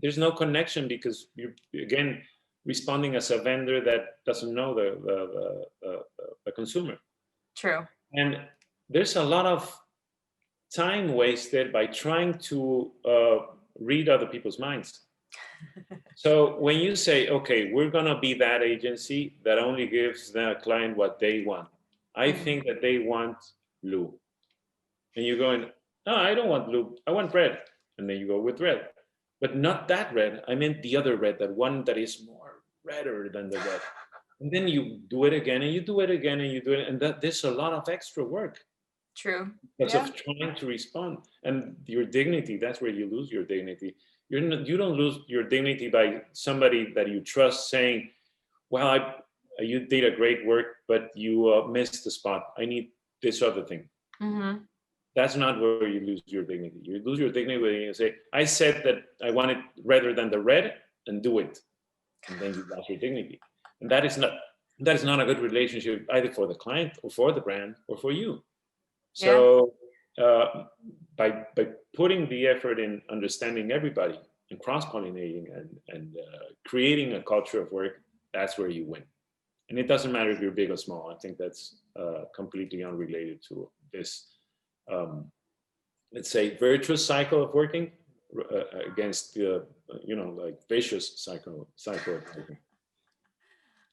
B: There's no connection because you're, again, responding as a vendor that doesn't know the consumer.
A: True.
B: And there's a lot of time wasted by trying to read other people's minds. So when you say, okay, we're going to be that agency that only gives the client what they want, I think that they want blue. And you're going, no, I don't want blue. I want red. And then you go with red. But not that red. I meant the other red, that one that is more redder than the red. And then you do it again and you do it again and you do it. And there's a lot of extra work.
A: True.
B: Because
A: Yeah.
B: of trying to respond. And your dignity, that's where you lose your dignity. You don't lose your dignity by somebody that you trust saying, well, you did a great work, but you missed the spot. I need this other thing.
A: Mm-hmm.
B: That's not where you lose your dignity. You lose your dignity when you say, I said that I want it redder than the red, and do it. And then you lost your dignity. And that is not a good relationship either for the client or for the brand or for you.
A: Yeah.
B: So by putting the effort in understanding everybody and cross-pollinating and creating a culture of work, that's where you win. And it doesn't matter if you're big or small. I think that's completely unrelated to this, let's say, virtuous cycle of working against the, like vicious cycle of working.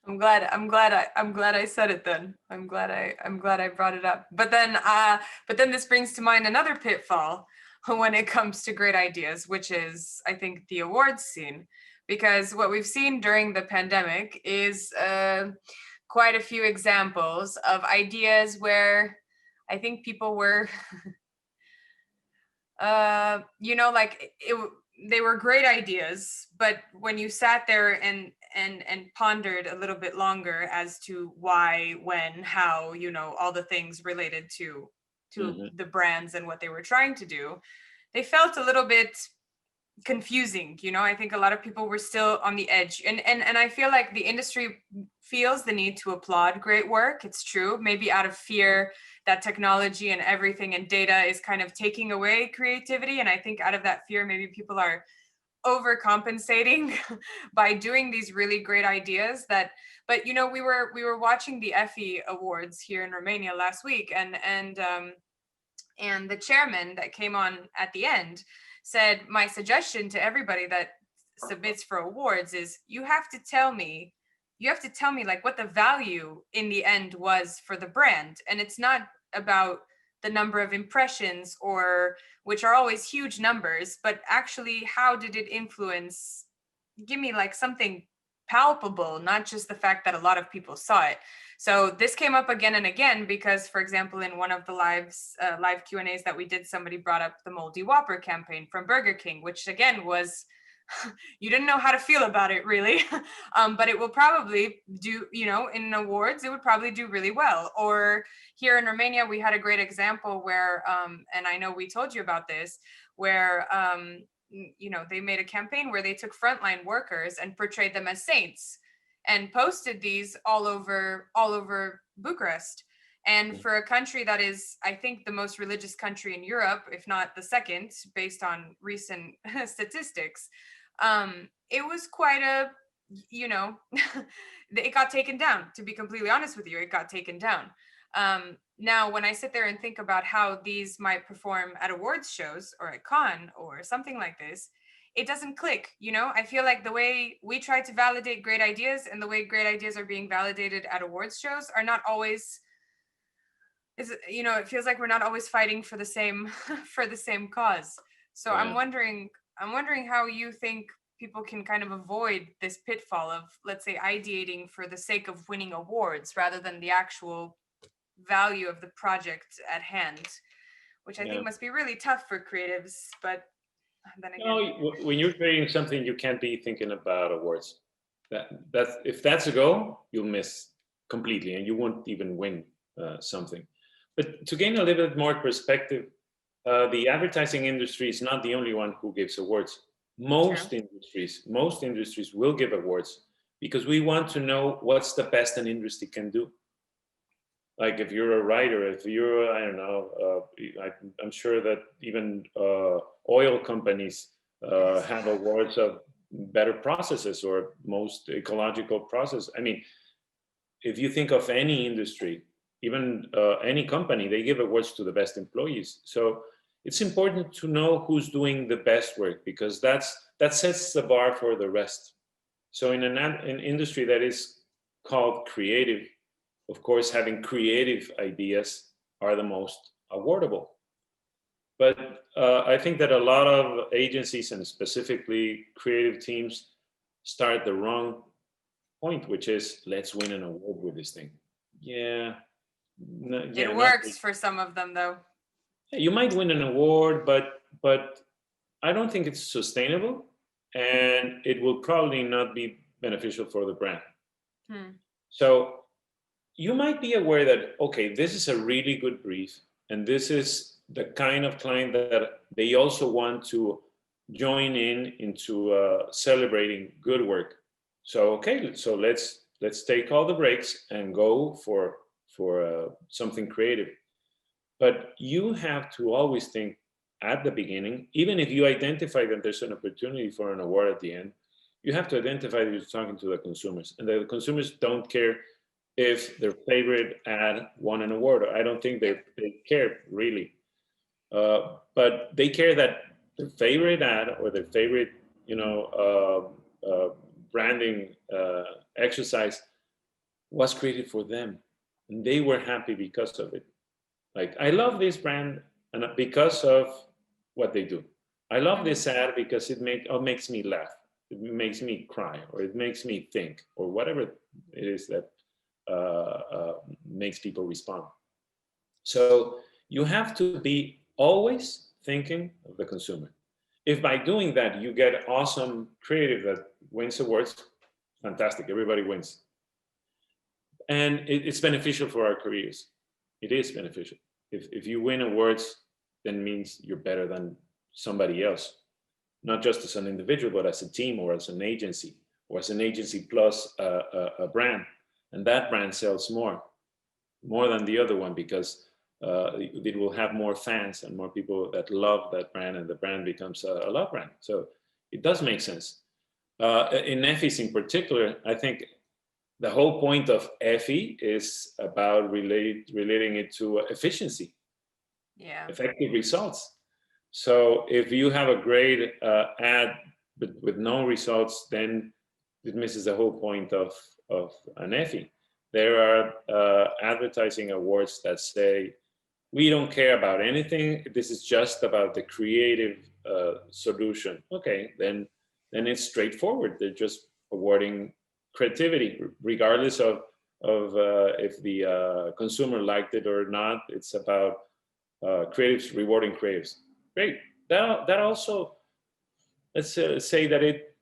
A: I'm glad I said it then. I'm glad I brought it up. But then this brings to mind another pitfall when it comes to great ideas, which is, I think, the awards scene. Because what we've seen during the pandemic is quite a few examples of ideas where I think people were like they were great ideas, but when you sat there and pondered a little bit longer as to why, when, how, all the things related to the brands and what they were trying to do, they felt a little bit confusing. I think a lot of people were still on the edge, and I feel like the industry feels the need to applaud great work. It's true, maybe out of fear that technology and everything and data is kind of taking away creativity, and I think out of that fear maybe people are overcompensating by doing these really great ideas but we were watching the Effie Awards here in Romania last week, and the chairman that came on at the end said, my suggestion to everybody that submits for awards is you have to tell me like what the value in the end was for the brand. And it's not about the number of impressions, or which are always huge numbers, but actually how did it influence. Give me like something palpable, not just the fact that a lot of people saw it. So this came up again and again because, for example, in one of the live Q&As that we did, somebody brought up the Moldy Whopper campaign from Burger King, which again was, you didn't know how to feel about it really, but it will probably do, in awards, it would probably do really well. Or here in Romania, we had a great example where, and I know we told you about this, where they made a campaign where they took frontline workers and portrayed them as saints and posted these all over Bucharest. And for a country that is, I think, the most religious country in Europe, if not the second, based on recent statistics, it was quite a, it got taken down. To be completely honest with you, it got taken down. Now, when I sit there and think about how these might perform at awards shows or at con or something like this, it doesn't click. I feel like the way we try to validate great ideas and the way great ideas are being validated at awards shows are not always, it feels like we're not always fighting for the same for the same cause. So
B: Yeah.
A: I'm wondering how you think people can kind of avoid this pitfall of, let's say, ideating for the sake of winning awards rather than the actual value of the project at hand, which I think must be really tough for creatives. But then again,
B: When you're creating something, you can't be thinking about awards. That's if that's a goal, you'll miss completely, and you won't even win something. But to gain a little bit more perspective, the advertising industry is not the only one who gives awards.
A: True.
B: Most industries will give awards because we want to know what's the best an industry can do. Like if you're a writer, if you're, I don't know, I'm sure that even oil companies
A: Yes.
B: have awards of better processes or most ecological process. I mean, if you think of any industry, even any company, they give awards to the best employees. So it's important to know who's doing the best work because that sets the bar for the rest. So in an industry that is called creative, of course, having creative ideas are the most awardable. But I think that a lot of agencies and specifically creative teams start the wrong point, which is let's win an award with this thing. Yeah,
A: It
B: not
A: works for some of them, though.
B: you might win an award, but I don't think it's sustainable, and it will probably not be beneficial for the brand. So you might be aware that, okay, this is a really good brief, and this is the kind of client that they also want to join into celebrating good work. So okay, so let's take all the breaks and go for something creative. But you have to always think at the beginning, even if you identify that there's an opportunity for an award at the end, you have to identify that you're talking to the consumers, and the consumers don't care if their favorite ad won an award. I don't think they care really, but they care that their favorite ad or their favorite, branding exercise was created for them, and they were happy because of it. Like, I love this brand and because of what they do. I love this ad because makes me laugh. It makes me cry, or it makes me think, or whatever it is that makes people respond. So you have to be always thinking of the consumer. If by doing that you get awesome creative that wins awards, fantastic, everybody wins. And it's beneficial for our careers. It is beneficial. If you win awards, then means you're better than somebody else, not just as an individual, but as a team or as an agency, or as an agency plus a brand. And that brand sells more than the other one because it will have more fans and more people that love that brand, and the brand becomes a love brand. So it does make sense. In EFIs in particular, I think the whole point of EFI is about relating it to efficiency, effective results. So if you have a great ad but with no results, then it misses the whole point of an EFI. There are advertising awards that say, we don't care about anything. This is just about the creative solution. Okay, then it's straightforward. They're just awarding creativity, regardless of if the consumer liked it or not. It's about creatives rewarding creatives. Great. That also, let's say that it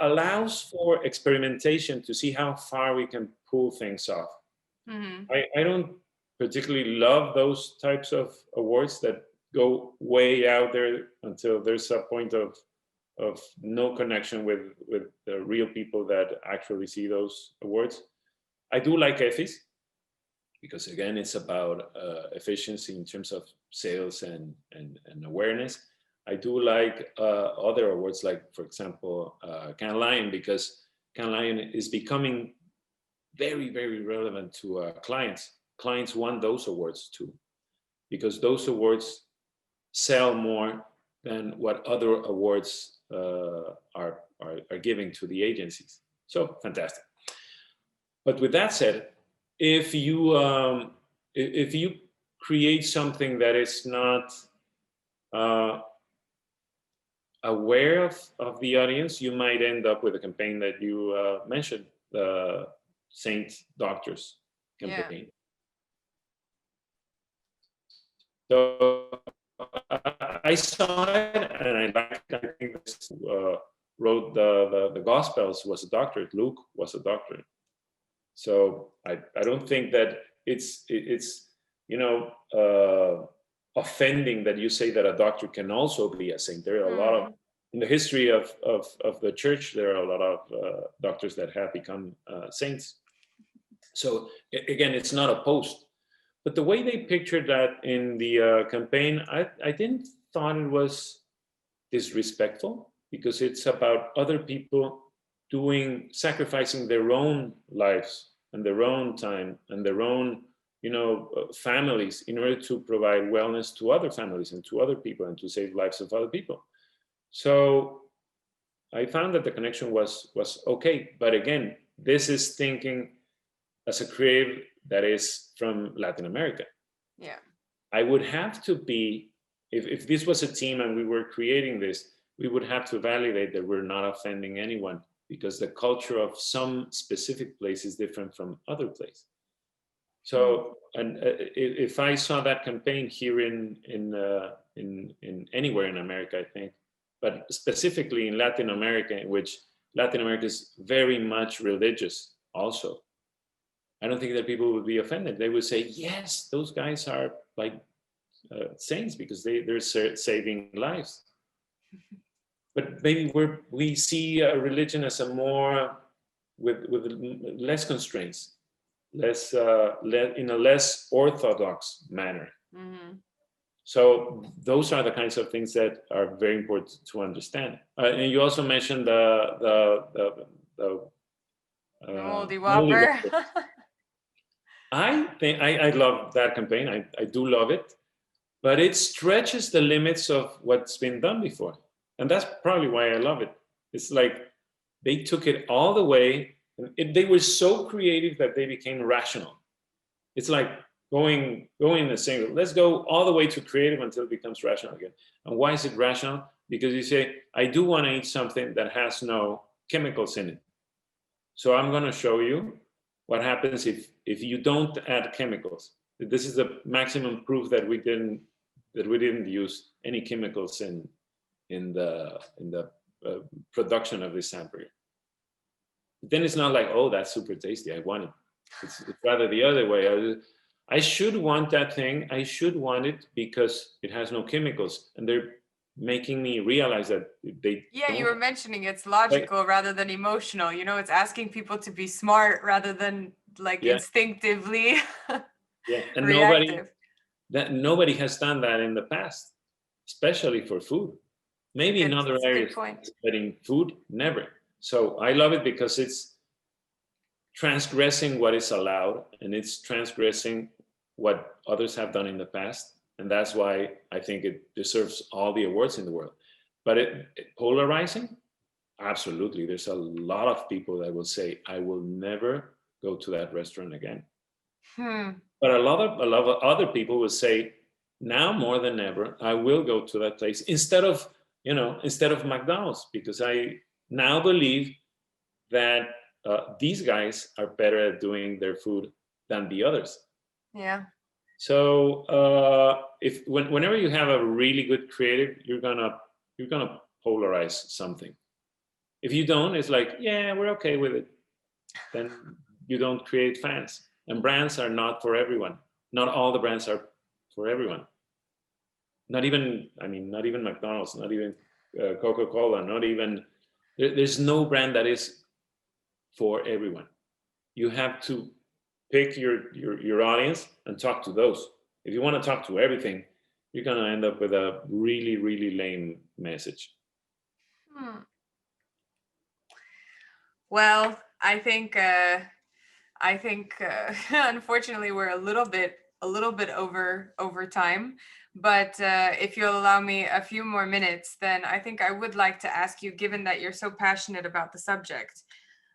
B: allows for experimentation to see how far we can pull things off. I don't particularly love those types of awards that go way out there until there's a point of no connection with the real people that actually see those awards. I do like EFIs because, again, it's about efficiency in terms of sales and awareness. I do like other awards, like, for example, Cannes Lion, because Cannes Lion is becoming very, very relevant to clients. Clients want those awards too, because those awards sell more than what other awards are giving to the agencies. So fantastic. But with that said, if you create something that is not aware of the audience, you might end up with a campaign that you mentioned, the Saint Doctors campaign. So I saw it and I liked it. I think this wrote the Gospels was a doctorate. Luke was a doctorate. So I don't think that it's offending that you say that a doctor can also be a saint. There are a lot of, in the history of the church, there are a lot of doctors that have become saints. So again, it's not opposed. But the way they pictured that in the campaign, I didn't thought it was disrespectful, because it's about other people sacrificing their own lives and their own time and their own families in order to provide wellness to other families and to other people and to save lives of other people. So I found that the connection was okay. But again, this is thinking as a creative that is from Latin America.
A: Yeah.
B: I would have to be, if this was a team and we were creating this, we would have to validate that we're not offending anyone, because the culture of some specific place is different from other place. So, and if I saw that campaign here in anywhere in America, I think, but specifically in Latin America, in which Latin America is very much religious also, I don't think that people would be offended. They would say, yes, those guys are like saints, because they're saving lives. But maybe we see a religion as a more with less constraints, less in a less orthodox manner.
A: Mm-hmm.
B: So those are the kinds of things that are very important to understand. And you also mentioned the
A: Moldy
B: Moldy
A: Whopper.
B: Whopper. I think I love that campaign. I do love it, but it stretches the limits of what's been done before. And that's probably why I love it. It's like they took it all the way. They were so creative that they became rational. It's like going a single. Let's go all the way to creative until it becomes rational again. And why is it rational? Because you say, I do want to eat something that has no chemicals in it. So I'm going to show you what happens if you don't add chemicals. This is the maximum proof that we didn't use any chemicals in the production of this hamburger. Then it's not like, oh, that's super tasty, I want it. It's rather the other way. I should want that thing. I should want it because it has no chemicals, and they're making me realize that they.
A: Yeah, you were mentioning it's logical rather than emotional. It's asking people to be smart rather than instinctively
B: and
A: reactive.
B: nobody has done that in the past, especially for food. Maybe in other areas, but in food, never. So I love it because it's transgressing what is allowed, and it's transgressing what others have done in the past. And that's why I think it deserves all the awards in the world. But polarizing? Absolutely. There's a lot of people that will say, I will never go to that restaurant again. But a lot of other people will say, now more than ever, I will go to that place instead of McDonald's, because I now believe that these guys are better at doing their food than the others.
A: Yeah.
B: So whenever you have a really good creative, you're gonna polarize something. If you don't, it's like, yeah, we're okay with it. Then you don't create fans. And brands are not for everyone. Not all the brands are for everyone. Not even McDonald's, not even Coca-Cola, not even. There's no brand that is for everyone. You have to pick your audience and talk to those. If you want to talk to everything, you're going to end up with a really, really lame message.
A: Well, I think unfortunately we're a little bit over time. But if you'll allow me a few more minutes, then I think I would like to ask you, given that you're so passionate about the subject,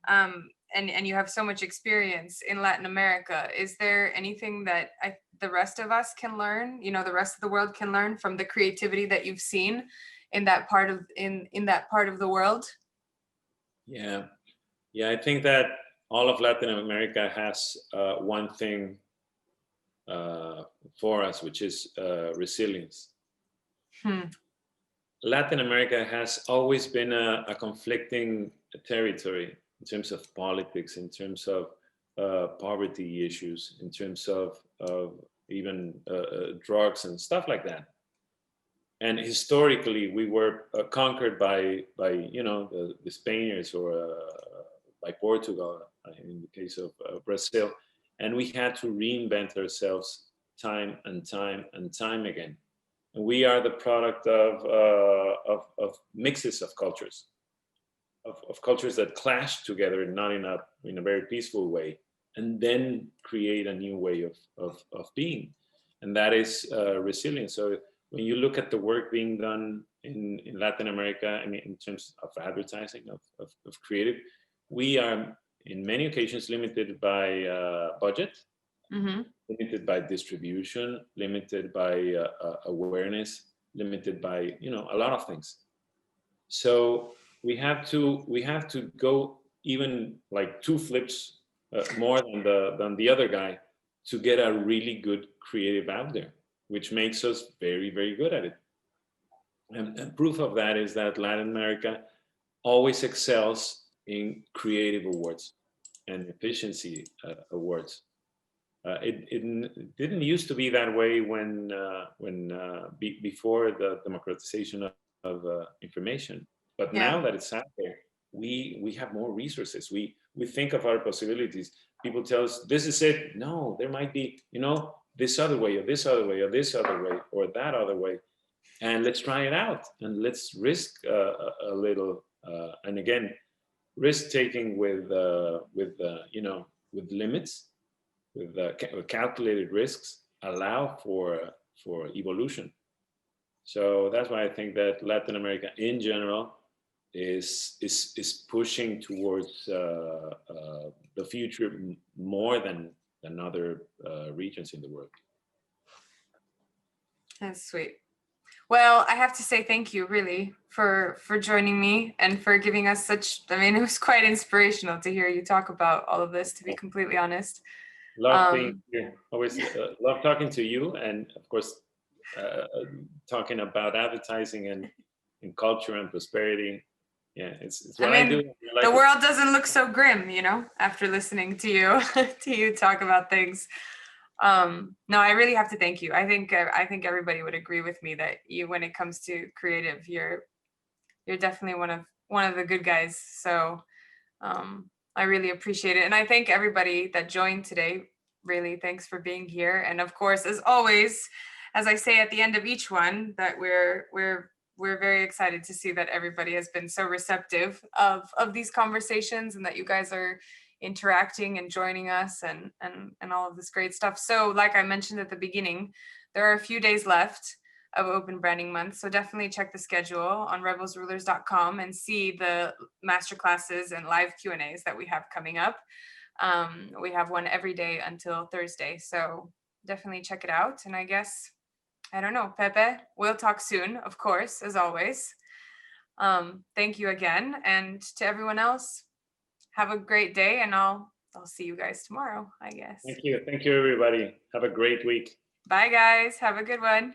A: and you have so much experience in Latin America, is there anything that the rest of us can learn, the rest of the world can learn from the creativity that you've seen in that part of the world?
B: Yeah, I think that all of Latin America has one thing for us, which is resilience. Latin America has always been a conflicting territory in terms of politics, in terms of poverty issues, in terms of even drugs and stuff like that. And historically, we were conquered by the Spaniards, or by Portugal in the case of Brazil, and we had to reinvent ourselves time and time and time again. And we are the product of mixes of cultures, of cultures that clash together, not in a very peaceful way, and then create a new way of being, and that is resilience. So when you look at the work being done in Latin America, I mean, in terms of advertising, of creative, we are in many occasions limited by budget, limited by distribution, limited by awareness, limited by a lot of things. So we have to go even like two flips more than the other guy to get a really good creative out there, which makes us very, very good at it. And proof of that is that Latin America always excels in creative awards and efficiency awards. It didn't used to be that way before the democratization of information. But now that it's out there, we have more resources. We think of our possibilities. People tell us, this is it. No, there might be, this other way, or this other way, or this other way, or that other way. And let's try it out, and let's risk a little. And again, risk taking with limits, with calculated risks, allow for evolution. So that's why I think that Latin America in general is pushing towards the future more than other regions in the world.
A: That's sweet. Well, I have to say thank you, really, for joining me and for giving us such. I mean, it was quite inspirational to hear you talk about all of this. To be completely honest,
B: love being here. Always love talking to you, and of course, talking about advertising and culture and prosperity. Yeah, it's what I do.
A: The world doesn't look so grim, after listening to you talk about things. No, I really have to thank you. I think everybody would agree with me that you, when it comes to creative, you're definitely one of the good guys. So I really appreciate it, and I thank everybody that joined today. Really, thanks for being here. And of course, as always, as I say at the end of each one, that we're very excited to see that everybody has been so receptive of these conversations, and that you guys are interacting and joining us and all of this great stuff. So like I mentioned at the beginning, there are a few days left of Open Branding Month. So definitely check the schedule on rebelsrulers.com and see the masterclasses and live Q&As that we have coming up. We have one every day until Thursday. So definitely check it out. And I guess, I don't know, Pepe, we'll talk soon, of course, as always. Thank you again. And to everyone else, have a great day, and I'll see you guys tomorrow, I guess.
B: Thank you, everybody. Have a great week.
A: Bye, guys. Have a good one.